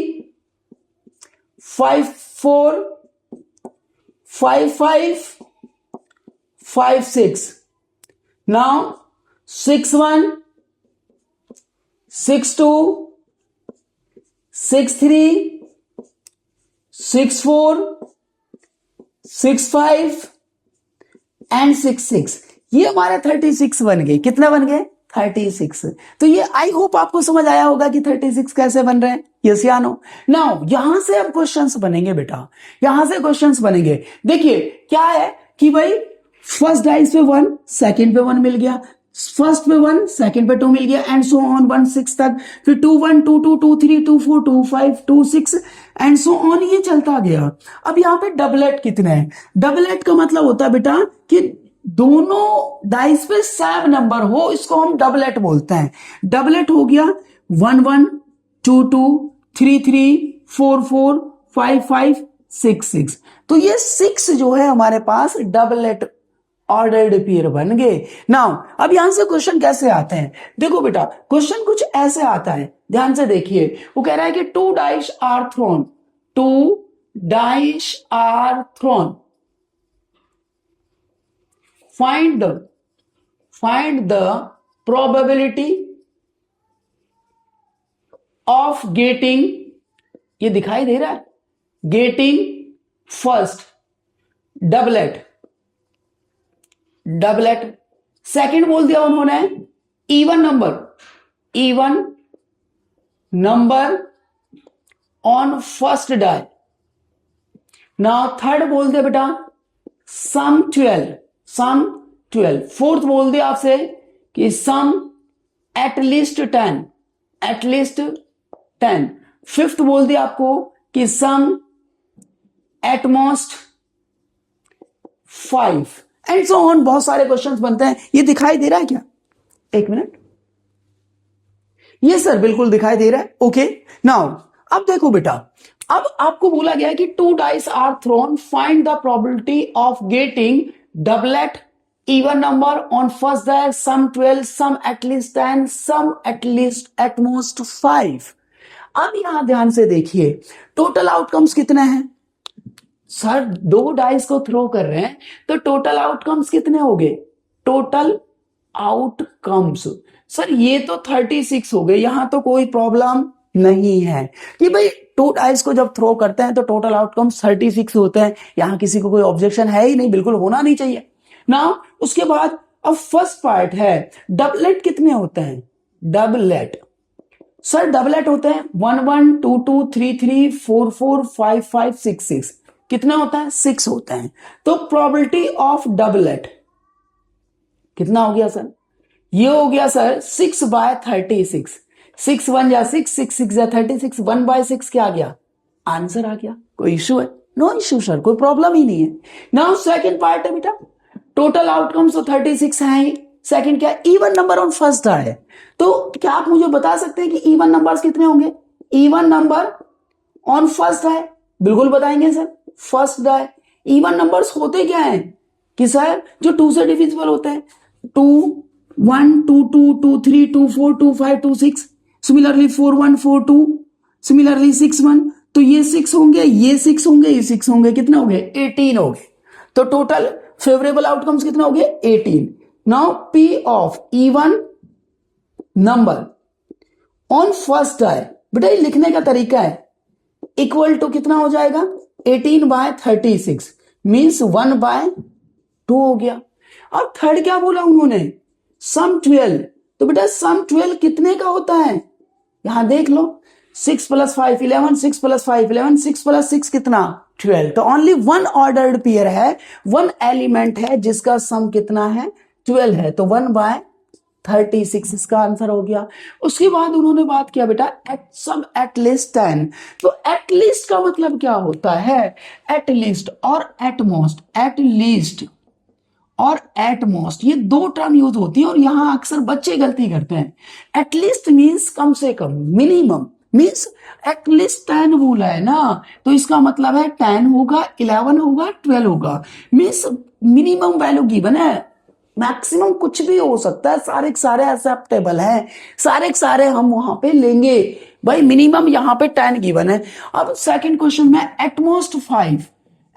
5 4 5 5 5 6। Now 6 1 6 2 6 3 6 4 6 5 and 6 6। ये हमारे 36 बन गए। कितना बन गए? 36। तो ये आई होप आपको समझ आया होगा कि 36 कैसे बन रहे हैं। यस या नो? नाउ यहां से अब क्वेश्चंस बनेंगे बेटा, यहां से क्वेश्चंस बनेंगे। देखिए क्या है कि भाई फर्स्ट डाइस पे 1, सेकंड पे 1 मिल गया, फर्स्ट पे 1, सेकंड पे 2 मिल गया, एंड सो ऑन 1 6 तक। फिर 2 1 2 2 2 3 2 4 2 5 2 6 एंड सो ऑन, ये चलता गया। अब यहां पे डबलेट कितने हैं? डबलेट का मतलब होता है बेटा कि दोनों डाइस पे सेम नंबर हो, इसको हम डबलेट बोलते हैं। डबलेट हो गया 1 1 2 2 3 3 4 4 5 5 6 6। तो ये 6 जो है हमारे पास डबलेट ऑर्डर्ड पेयर बन गए। नाउ अब यहां से क्वेश्चन कैसे आते हैं? देखो बेटा, क्वेश्चन कुछ ऐसे आता है, ध्यान से देखिए। वो कह रहा है कि 2 dice are thrown, 2 dice are thrown, find the probability of getting, ये दिखाई दे रहा है, getting first doublet, doublet. Second बोल दिया उन्होंने even number on first die. Now third बोल दिया बेटा सम 12। फोर्थ बोल दिया आपसे कि सम एटलीस्ट 10। फिफ्थ बोल दिया आपको कि सम एटमोस्ट 5 एंड सो ऑन। बहुत सारे क्वेश्चंस बनते हैं। ये दिखाई दे रहा है क्या? एक मिनट, ये सर बिल्कुल दिखाई दे रहा है। ओके नाउ अब देखो बेटा, अब आपको बोला गया कि 2 dice are thrown, find the probability of getting doublet even number on first die, sum 12, sum at least 10, sum at least at most 5। अब यहां ध्यान से देखिए, टोटल आउटकम्स कितने हैं? सर दो डाइस को थ्रो कर रहे हैं तो टोटल आउटकम्स कितने हो गए? टोटल आउटकम्स सर ये तो 36 हो गए, यहां तो कोई प्रॉब्लम नहीं है कि भाई टू डाइस को जब थ्रो करते हैं तो टोटल आउटकम्स 36 होते हैं, यहां किसी को कोई ऑब्जेक्शन है ही नहीं, बिल्कुल होना नहीं चाहिए ना। उसके बाद अब फर्स्ट पार्ट है डबलेट कितने होते हैं? डबलेट सर डबलेट होते हैं 1 1 2 2 3 3 4 4 5 5 6 6, कितना होता है? 6 होता है। तो प्रोबेबिलिटी ऑफ डबलेट कितना हो गया सर? ये हो गया सर 6/36, 6 1 जा 6, 6 6 जा 36, 1/6 क्या आ गया? आंसर आ गया। कोई इशू है? नो इशू सर, कोई प्रॉब्लम ही नहीं है। नाउ सेकंड पार्ट है बेटा, टोटल आउटकम्स तो 36 है ही, सेकंड क्या? इवन नंबर ऑन फर्स्ट है। तो क्या आप मुझे बता सकते हैं कि इवन नंबर्स कितने होंगे? इवन नंबर ऑन फर्स्ट है, बिल्कुल बताएंगे सर। फर्स्ट है, इवन नंबर्स होते क्या है कि सर जो 2 से डिविजिबल होते हैं, 2 1 2 2 2 3 2 4 2 5 2 6, सिमिलरली 4 1 4 2, सिमिलरली 6 1, तो ये 6 होंगे, ये 6 होंगे, ये 6 होंगे, कितने हो गए? 18 हो गए। तो टोटल फेवरेबल आउटकम्स कितने हो गए? 18। Now P of even number on first है बेटा, ये लिखने का तरीका है, इक्वल टू कितना हो जाएगा? 18/36 मीन्स 1/2 हो गया। और थर्ड क्या बोला उन्होंने? सम 12, तो बेटा सम 12 कितने का होता है? यहां देख लो, 6 + 5 11, 6 + 5 11, 6 + 6 कितना? 12। तो ओनली वन ऑर्डर्ड पेयर है, वन एलिमेंट है जिसका सम कितना है? 12 है, तो 1/36 इसका आंसर हो गया। उसके बाद उन्होंने बात किया बेटा एट सम एटलीस्ट 10, तो एटलीस्ट का मतलब क्या होता है? एटलीस्ट और एटमोस्ट, एटलीस्ट और एटमोस्ट ये दो टर्म यूज होती है और यहां अक्सर बच्चे गलती करते हैं। एटलीस्ट मीन्स कम से कम, मिनिमम मीन्स एटलीस्ट 10 बोला है ना, तो इसका मतलब है 10 होगा, 11 होगा, 12 होगा, मीन्स मिनिमम वैल्यू गिवन है। मैक्सिमम कुछ भी हो सकता है, सारे के सारे एक्सेप्टेबल हैं, सारे के सारे हम वहां पे लेंगे भाई, मिनिमम यहां पे 10 गिवन है। अब सेकंड क्वेश्चन में एटमोस्ट 5,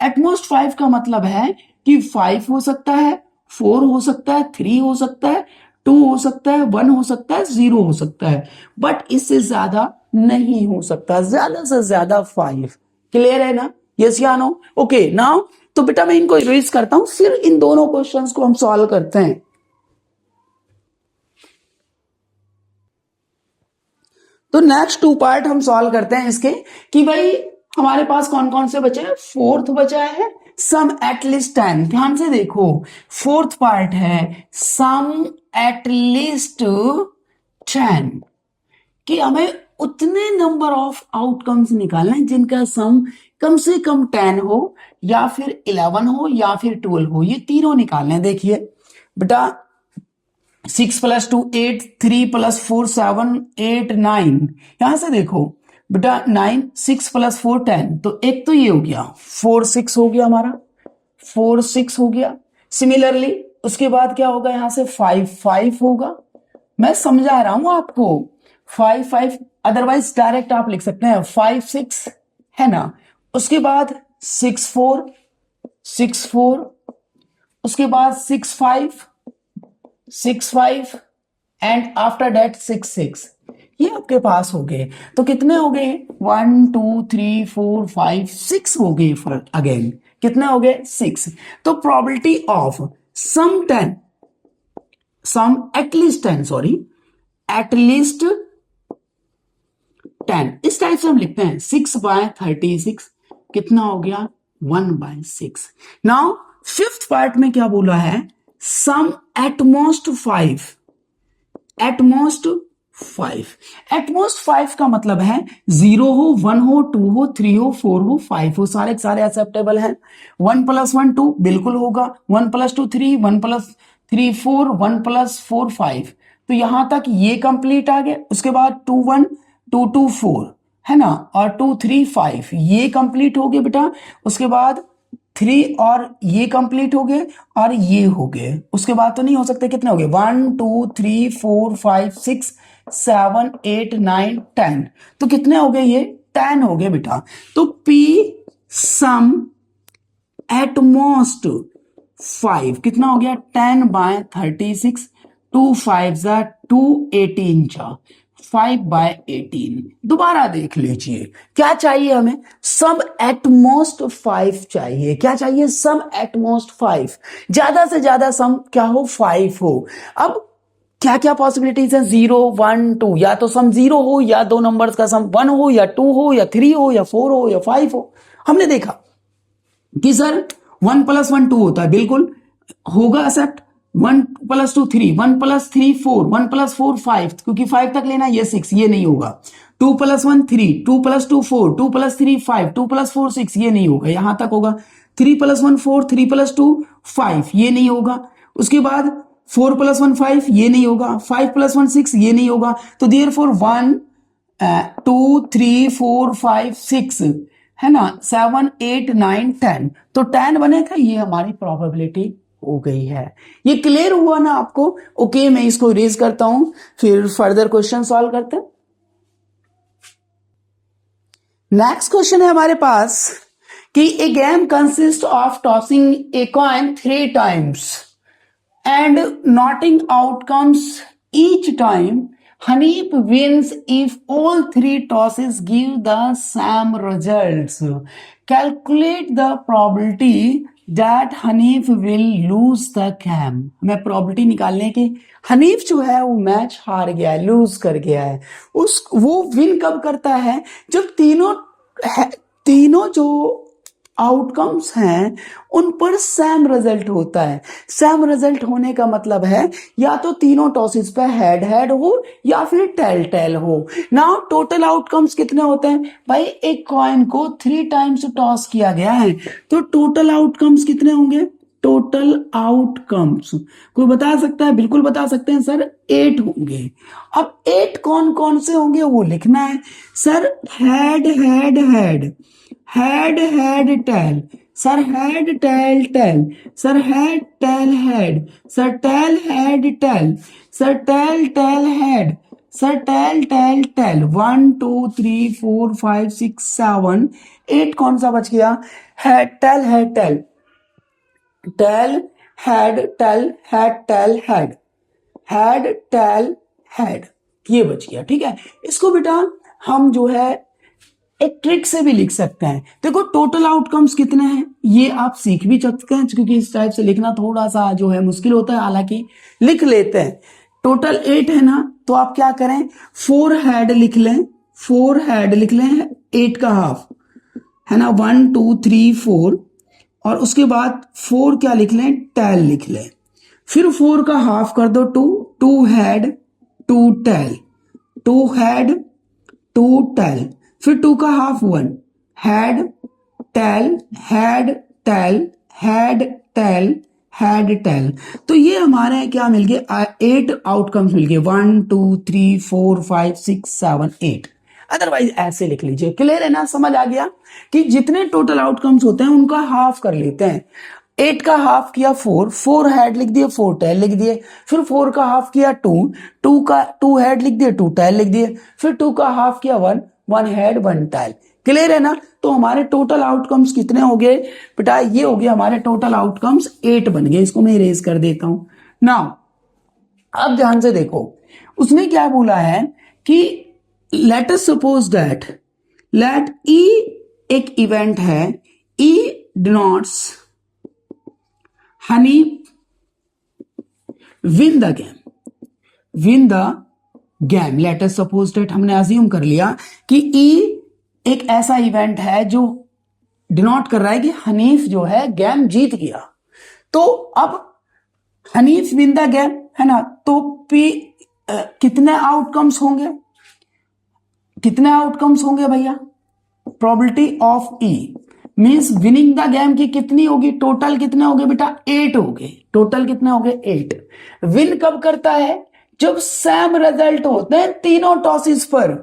एटमोस्ट 5 का मतलब है कि 5 हो सकता है, 4 हो सकता है, 3 हो सकता है, 2 हो सकता है, 1 हो सकता है, 0 हो सकता है, बट इससे ज्यादा नहीं हो सकता, ज्यादा से ज्यादा 5। क्लियर है ना? यस या नो? ओके नाउ तो बेटा मैं इनको इरेज करता हूं, फिर इन दोनों क्वेश्चंस को हम सॉल्व करते हैं। तो नेक्स्ट 2 पार्ट हम सॉल्व करते हैं इसके कि भाई हमारे पास कौन कौन से बचे हैं। फोर्थ बचा है सम एटलीस्ट 10, ध्यान से देखो, फोर्थ पार्ट है सम एटलीस्ट 10, कि हमें उतने नंबर ऑफ आउटकम्स निकालना है जिनका सम कम से कम 10 हो या फिर 11 हो या फिर 12 हो, ये तीनों निकालने हैं। देखिए बेटा 6 + 2 8, 3 + 4 7 8 9, यहां से देखो बेटा 9, 6 + 4 10, तो एक तो ये हो गया 4 6 हो गया हमारा, 4 6 हो गया। सिमिलरली उसके बाद क्या होगा? यहां से 5 5 होगा, मैं समझा रहा हूं आपको, 5 5, अदरवाइज डायरेक्ट आप लिख सकते हैं 5 6 है ना। उसके बाद 6 4 6 4, उसके बाद 6 5 6 5 एंड आफ्टर दैट 6 6, ये आपके पास हो गए। तो कितने हो गए? 1 2 3 4 5 6 हो गए। फॉर अगेन कितने हो गए? 6। तो probability of sum 10, sum at least 10, sorry at least 10, इस टाइप से हम लिखते हैं 6/36 कितना हो गया? 1/6। नाउ फिफ्थ पार्ट में क्या बोला है? सम एटमोस्ट 5, एटमोस्ट 5, एटमोस्ट 5 का मतलब है 0 हो, 1 हो, 2 हो, 3 हो, 4 हो, 5 हो, सारे सारे एक्सेप्टेबल हैं। 1 + 1 2 बिल्कुल होगा, 1 + 2 3, 1 + 3 4, 1 + 4 5, तो यहां तक ये कंप्लीट आ गए। उसके बाद 2 1 2 2 4 है ना, और 2 3 5 ये कंप्लीट हो गए बेटा। उसके बाद 3 और ये कंप्लीट हो गए और ये हो गए। उसके बाद तो नहीं हो सकते, कितने हो गए? 1 2 3 4 5 6 7 8 9 10, तो कितने हो गए? ये 10 हो गए बेटा। तो P सम एट मोस्ट 5, कितना हो गया 10/36, 2 5 जा 2 18 जा 5/18। दोबारा देख लीजिए क्या चाहिए हमें, सम एट मोस्ट 5 चाहिए। क्या चाहिए, सम एट मोस्ट 5, ज्यादा से ज्यादा सम क्या हो 5 हो। अब क्या क्या पॉसिबिलिटीज है, 0 1 2, या तो सम 0 हो, या दो नंबर्स का सम 1 हो, या 2 हो, या 3 हो, या 4 हो, या 5 हो। हमने देखा कि सर 1 + 1 2 होता है, बिल्कुल होगा एक्सेप्ट। 1 + 2 3, 1 + 3 4, 1 + 4 5, क्योंकि 5 तक लेना, ये 6, ये नहीं होगा। 2 + 1 3, 2 + 2 4, 2 + 3 5, 2 + 4 6, ये नहीं होगा, यहां तक होगा। 3 + 1 4, 3 + 2 5, ये नहीं होगा। उसके बाद 4 + 1 5, ये नहीं होगा। 5 + 1 6, ये नहीं होगा। तो देयरफॉर 1 2 3 4 5 6 है ना, 7 8 9 10, तो 10 बनेगा। ये हमारी प्रोबेबिलिटी हो गई है। ये क्लियर हुआ ना आपको? ओके, मैं इसको इरेज करता हूं, फिर फर्दर क्वेश्चन सॉल्व करते हैं। नेक्स्ट क्वेश्चन है हमारे पास कि a game consist of tossing a coin 3 times and knotting outcomes each time. Hanif wins if all 3 tosses give the same results. Calculate the probability that Hanif will lose the game. हमें probability निकालने की, हनीफ जो है वो match हार गया है, loose कर गया है। वो विन कब करता है, जब तीनों जो आउटकम्स हैं उन पर सेम रिजल्ट होता है। सेम रिजल्ट होने का मतलब है या तो तीनों टॉसेस पे हेड हेड हो या फिर टेल टेल हो। नाउ टोटल आउटकम्स कितने होते हैं भाई, एक कॉइन को 3 टाइम्स टॉस किया गया है, तो टोटल आउटकम्स कितने होंगे, टोटल आउटकम्स कोई बता सकता है? बिल्कुल बता सकते हैं सर, 8 होंगे। अब 8 कौन कौन से होंगे वो लिखना है sir. Head head head, head head tail, sir head tail tail, sir head tail head, sir tail head tail, sir tail tail head, sir tail tail tail. 1 2 3 4 5 6 7 8 कौन सा बच गया, head tail head tail, tail head tail head tail head, head tail head, ये बच गया। ठीक है, इसको बेटा हम जो है एक ट्रिक से भी लिख सकते हैं। देखो टोटल आउटकम्स कितने हैं ये आप सीख भी सकते हैं, क्योंकि इस टाइप से लिखना थोड़ा सा जो है मुश्किल होता है, हालांकि लिख लेते हैं। टोटल 8 है ना, तो आप क्या करें, 4 हेड लिख लें, 4 हेड लिख लें, 8 का हाफ है ना, 1 2 3 4, और उसके बाद 4 क्या लिख लें, टेल लिख लें, फिर 4 का हाफ कर दो 2, 2 हेड 2 टेल, 2 हेड 2 टेल, फिर 2 का half 1, head tail head tail head tail head tell. तो ये हमारे क्या मिल गए, 8 आउटकम्स मिल गए, 1 2 3 4 5 6 7 8। अदरवाइज ऐसे लिख लीजिए। क्लियर है ना, समझ आ गया कि जितने टोटल आउटकम्स होते हैं उनका हाफ कर लेते हैं। 8 का हाफ किया 4, 4 हेड लिख दिए, 4 टेल लिख दिए, फिर 4 का हाफ किया 2, 2 का 2 हेड लिख दिए, 2 टेल लिख दिए, फिर 2 का हाफ किया 1, 1 हेड 1 टेल। क्लियर है ना, तो हमारे टोटल आउटकम्स कितने हो गए बेटा, ये हो गया हमारे टोटल आउटकम्स 8 बन गए। इसको मैं इरेज कर देता हूं। नाउ अब ध्यान से देखो, उसने क्या बोला है कि let us suppose that, let E एक इवेंट है, E denotes honey win the game, win the game. Let us suppose that, हमने अज्यूम कर लिया कि ई एक ऐसा इवेंट है जो डिनोट कर रहा है कि हनीफ जो है गेम जीत गया। तो अब हनीफ विन द गेम है ना, तो पी कितने आउटकम्स होंगे, कितने आउटकम्स होंगे भैया, probability of E means winning the game की कितनी होगी, टोटल कितने होंगे बेटा, 8 हो गए। टोटल कितने हो गए, 8। विन कब करता है, जब सेम रिजल्ट होते हैं तीनों टॉसेस पर।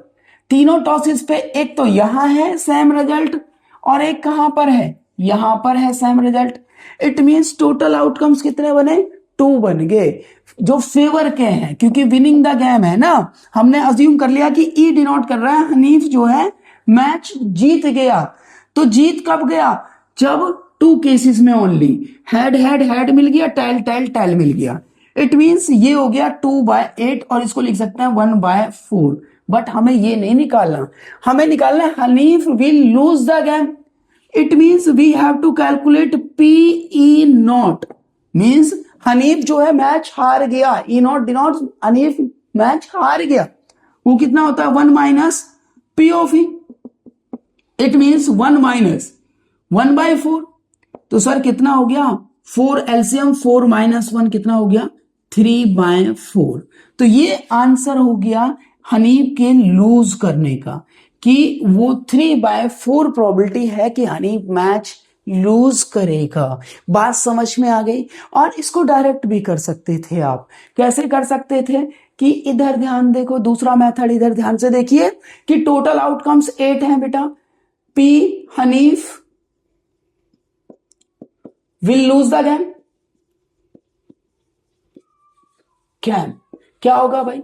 तीनों टॉसेस पे एक तो यहां है सेम रिजल्ट और एक कहां पर है, यहां पर है same result. It means total outcomes कितने बने, 2 बन गए जो फेवर के हैं, क्योंकि विनिंग द गेम है ना। हमने अज्यूम कर लिया कि ई डिनोट कर रहा है हनीफ जो है मैच जीत गया। तो जीत कब गया, जब टू केसेस में ओनली, हेड हेड हेड मिल गया, टेल टेल टेल मिल गया। इट मींस ये हो गया 2/8 और इसको लिख सकते हैं 1/4। बट हमें ये नहीं निकालना, हमें निकालना है Hanif will lose the game. It means we have to calculate PE not, means Hanif जो है मैच हार गया। E not denotes Hanif match हार गया। वो कितना होता है 1 minus P of E। It means 1 minus 1/4। तो सर कितना हो गया 4 एलसीएम 4 माइनस 1 कितना हो गया 3/4। तो ये आंसर हो गया हनीफ के लूज करने का, कि वो 3/4 प्रोबेबिलिटी है कि हनीफ मैच लूज करेगा। बात समझ में आ गई। और इसको डायरेक्ट भी कर सकते थे आप। कैसे कर सकते थे कि इधर ध्यान देखो, दूसरा मेथड इधर ध्यान से देखिए कि टोटल आउटकम्स 8 हैं बेटा। P Hanif will lose the game, क्या होगा भाई,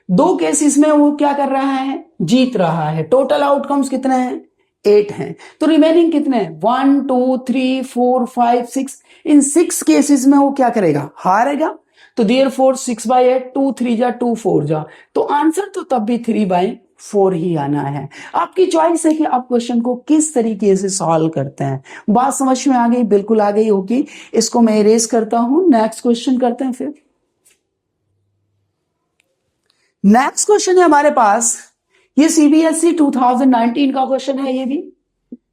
दो केसेस में वो क्या कर रहा है जीत रहा है। टोटल आउटकम्स कितने हैं 8 हैं। तो रिमेनिंग कितने हैं 1 2 3 4 5 6। इन 6 केसेस में वो क्या करेगा हारेगा। तो देयरफॉर 6/8 2 3 जा 2 4 जा, तो आंसर तो तब भी 3/4 ही आना है। आपकी चॉइस है कि आप क्वेश्चन को किस तरीके से सॉल्व करते हैं। बात समझ में आ गई, बिल्कुल आ गई होगी। इसको मैं इरेज करता हूं, नेक्स्ट क्वेश्चन करते हैं। फिर नेक्स्ट क्वेश्चन है हमारे पास, ये सीबीएसई 2019 का क्वेश्चन है। ये भी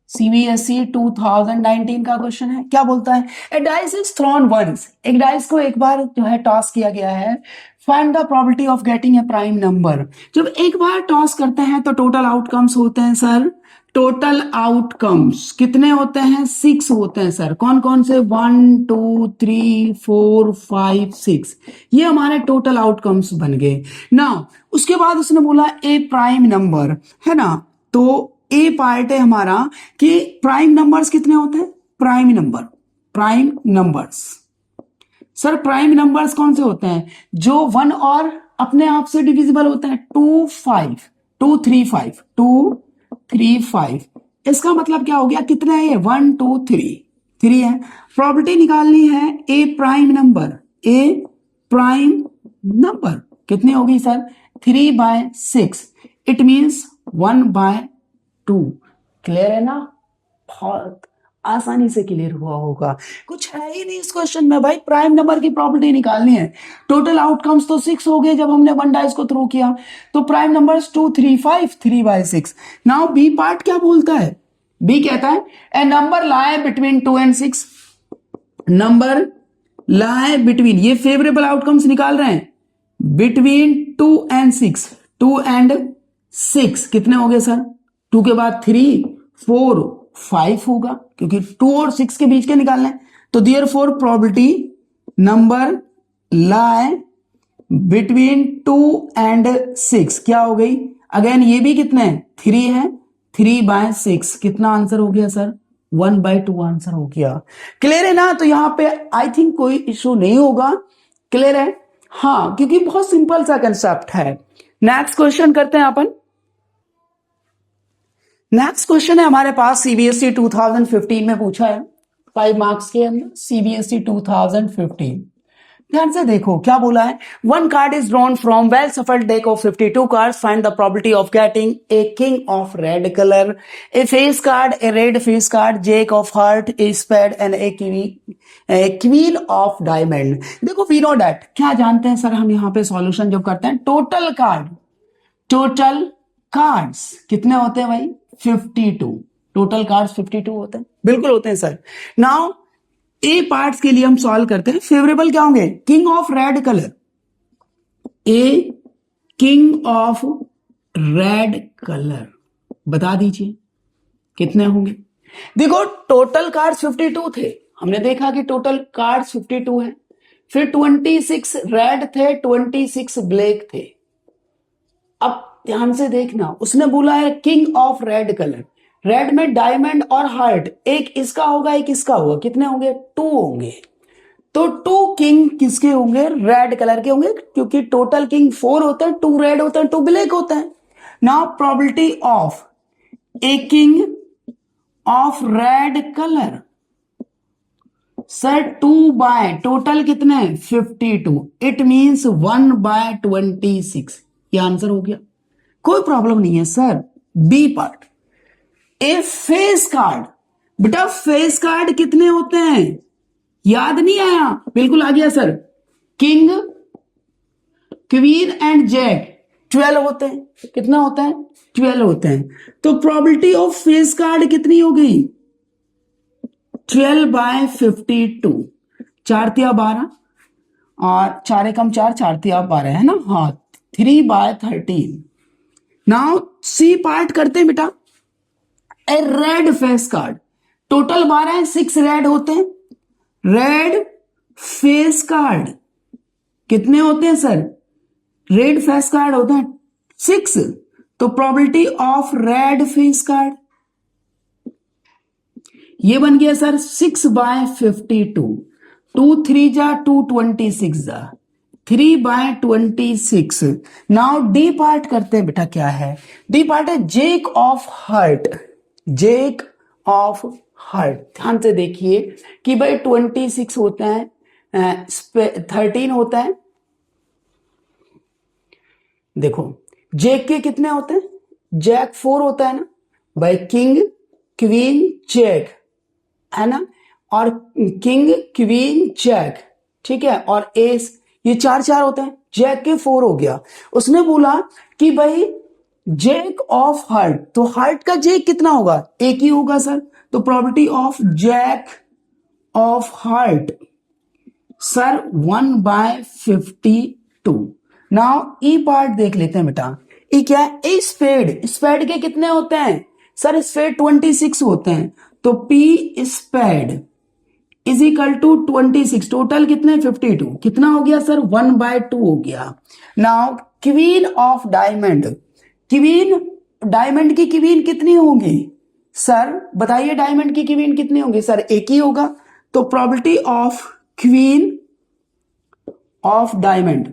सीबीएसई 2019 का क्वेश्चन है। क्या बोलता है, ए डाइस इज थ्रोन वंस, एक डाइस को एक बार जो है टॉस किया गया है। Find the probability of getting A prime number. जब एक बार टॉस करते हैं तो टोटल आउटकम्स होते हैं सर, टोटल आउटकम्स कितने होते हैं 6 होते हैं सर। कौन कौन से 1 2 3 4 5 6, ये हमारे टोटल आउटकम्स बन गए ना। उसके बाद उसने बोला ए प्राइम नंबर है ना। तो ए पार्ट है हमारा कि प्राइम नंबर्स कितने होते हैं, prime numbers sir, prime numbers कौन से होते हैं जो 1 और अपने आप से डिविजिबल होते हैं। 2 5 2 3 5 2 3 5। इसका मतलब क्या हो गया, कितने हैं ये 1 2 3 है। प्रोबेबिलिटी निकालनी है ए प्राइम नंबर कितनी होगी सर 3/6। It means 1/2। क्लियर है ना, बहुत आसानी से क्लियर हुआ होगा। कुछ है ही नहीं इस क्वेश्चन में भाई, प्राइम नंबर की प्रॉपर्टी निकालनी है। टोटल आउटकम्स तो 6 हो गए जब हमने 1 डाइस को थ्रो किया। तो prime numbers 2 3 5 3/6। Now B part क्या बोलता है, बी कहता है a number lie between 2 and 6। Number lie between, ये फेवरेबल आउटकम्स निकाल रहे हैं, बिटवीन 2 and 6। 2 and 6 कितने हो गए सर, 2 के बाद 3 4 5 होगा, क्योंकि 2 और 6 के बीच के निकालना है। तो therefore probability number lie between 2 and 6 क्या हो गई, अगेन ये भी कितने हैं 3 है, 3/6। कितना आंसर हो गया सर 1/2 आंसर हो गया। क्लियर है ना। तो यहां पे आई थिंक कोई इशू नहीं होगा। क्लियर है, हाँ, क्योंकि बहुत सिंपल सा कंसेप्ट है। नेक्स्ट क्वेश्चन करते हैं अपन। नेक्स्ट क्वेश्चन है हमारे पास, सीबीएसई 2015 में पूछा है 5 मार्क्स के अंदर, सीबीएसई 2015। ध्यान से देखो क्या बोला है, 1 card is drawn from well shuffled deck of 52 cards, find the probability of getting a king of red colour, a face card, a red face card, jack of heart, a spade and a queen of diamond. देखो we know that, क्या जानते हैं sir हम यहां पे solution जब करते हैं, टोटल कार्ड्स कितने होते हैं भाई 52। टोटल कार्ड्स 52 होते हैं, बिल्कुल होते हैं सर। नाउ ए पार्ट्स के लिए हम सॉल्व करते हैं। फेवरेबल क्या होंगे, king of red colour, A king of red colour, बता दीजिए कितने होंगे। देखो टोटल कार्ड्स 52 थे, हमने देखा कि टोटल कार्ड्स 52 है। फिर 26 रेड थे, 26 ब्लैक थे। अब ध्यान से देखना, उसने बोला है king of red colour, red में डायमंड और हार्ट, एक इसका होगा एक इसका होगा, कितने होंगे 2 होंगे। तो 2 किंग किसके होंगे, रेड कलर के होंगे, क्योंकि टोटल किंग 4 होते हैं, 2 रेड होते हैं, 2 ब्लैक होते हैं। Now probability of A king of red colour sir 2 by total कितने 52, इट मींस 1/26। ये आंसर हो गया, कोई प्रॉब्लम नहीं है sir. B part, a face card. बेटा फेस कार्ड कितने होते हैं, याद नहीं आया, बिल्कुल आ गया sir. King, queen and jack 12 होते हैं। कितना होता है 12 होते हैं। तो प्रोबेबिलिटी ऑफ फेस कार्ड कितनी हो गई 12/52। 4×12 और 4×1 4, 4×3 है ना, हाँ 3/13। नाउ सी पार्ट करते हैं बेटा। ए रेड फेस कार्ड, टोटल 12 है, 6 रेड होते हैं। रेड फेस कार्ड कितने होते हैं सर, रेड फेस कार्ड होते हैं 6। तो probability of red face card ये बन गया सर 6/52। 2 3 जा 2 26 जा 3/26। नाउ डी पार्ट करते हैं बेटा। क्या है डी पार्ट है jack of heart. Jack of heart, ध्यान से देखिए कि भाई 26 होता है, 13 होता है। देखो जैक के कितने होते हैं, जैक 4 होता है ना भाई, किंग क्वीन जैक है ना, और किंग क्वीन जैक, ठीक है, और एस, ये 4 होते हैं। जैक के 4 हो गया। उसने बोला कि भाई जैक ऑफ हार्ट, तो हार्ट का जैक कितना होगा, एक ही होगा सर। तो probability of jack of heart sir 1/52। Now E part देख लेते हैं बेटा। ई क्या है, ए स्पेड। स्पेड के कितने होते हैं सर, स्पेड 26 होते हैं। तो P spade is equal to 26, total कितने 52, कितना हो गया सर 1/2 हो गया। Now queen of diamond, queen diamond की क्वीन कितनी होगी सर, बताइए डायमंड की क्वीन कितनी होगी सर, एक ही होगा। तो probability of queen of diamond,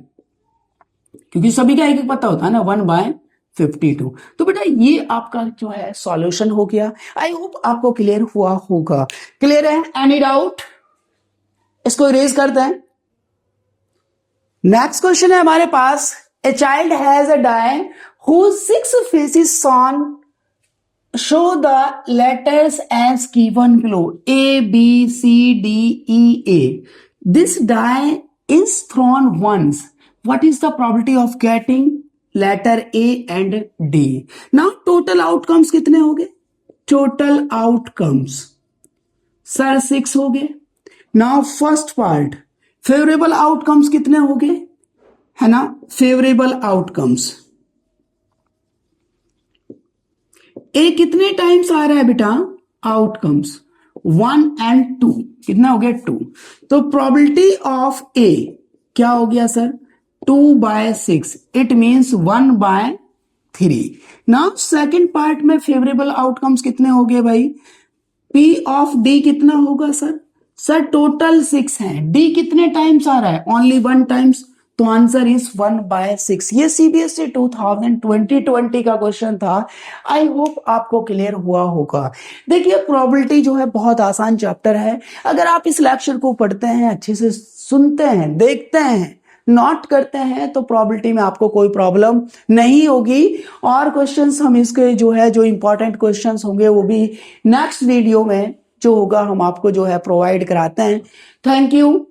क्योंकि सभी का एक एक पता होता है ना, 1/52। तो बेटा ये आपका जो है सॉल्यूशन हो गया। आई होप आपको क्लियर हुआ होगा। क्लियर है, एनी डाउट, इसको इरेज करते हैं। नेक्स्ट क्वेश्चन है हमारे पास। A child has a die whose 6 faces shown show the letters as given below A B C D E A. This die is thrown once. What is the probability of getting letter A and D? Now total outcomes कितने हो गए, total outcomes sir 6 हो गए। Now first part favourable outcomes कितने हो गए, है ना, फेवरेबल आउटकम्स ए कितने टाइम्स आ रहा है बेटा, आउटकम्स 1 and 2, कितना हो गया 2। तो प्रोबेबिलिटी ऑफ ए क्या हो गया sir 2/6, it means 1/3। Now second part में फेवरेबल आउटकम्स कितने हो गए भाई, पी ऑफ डी कितना होगा सर, सर टोटल 6 है, डी कितने टाइम्स आ रहा है, ओनली 1 टाइम्स। तो आंसर इज 1/6। ये सीबीएसई 2020 का क्वेश्चन था। आई होप आपको क्लियर हुआ होगा। देखिए प्रोबेबिलिटी जो है बहुत आसान चैप्टर है। अगर आप इस लेक्चर को पढ़ते हैं, अच्छे से सुनते हैं, देखते हैं, नोट करते हैं, तो प्रोबेबिलिटी में आपको कोई प्रॉब्लम नहीं होगी। और क्वेश्चंस हम इसके जो है, जो इंपॉर्टेंट क्वेश्चंस होंगे वो भी नेक्स्ट वीडियो में जो होगा हम आपको जो है प्रोवाइड कराते हैं। Thank you.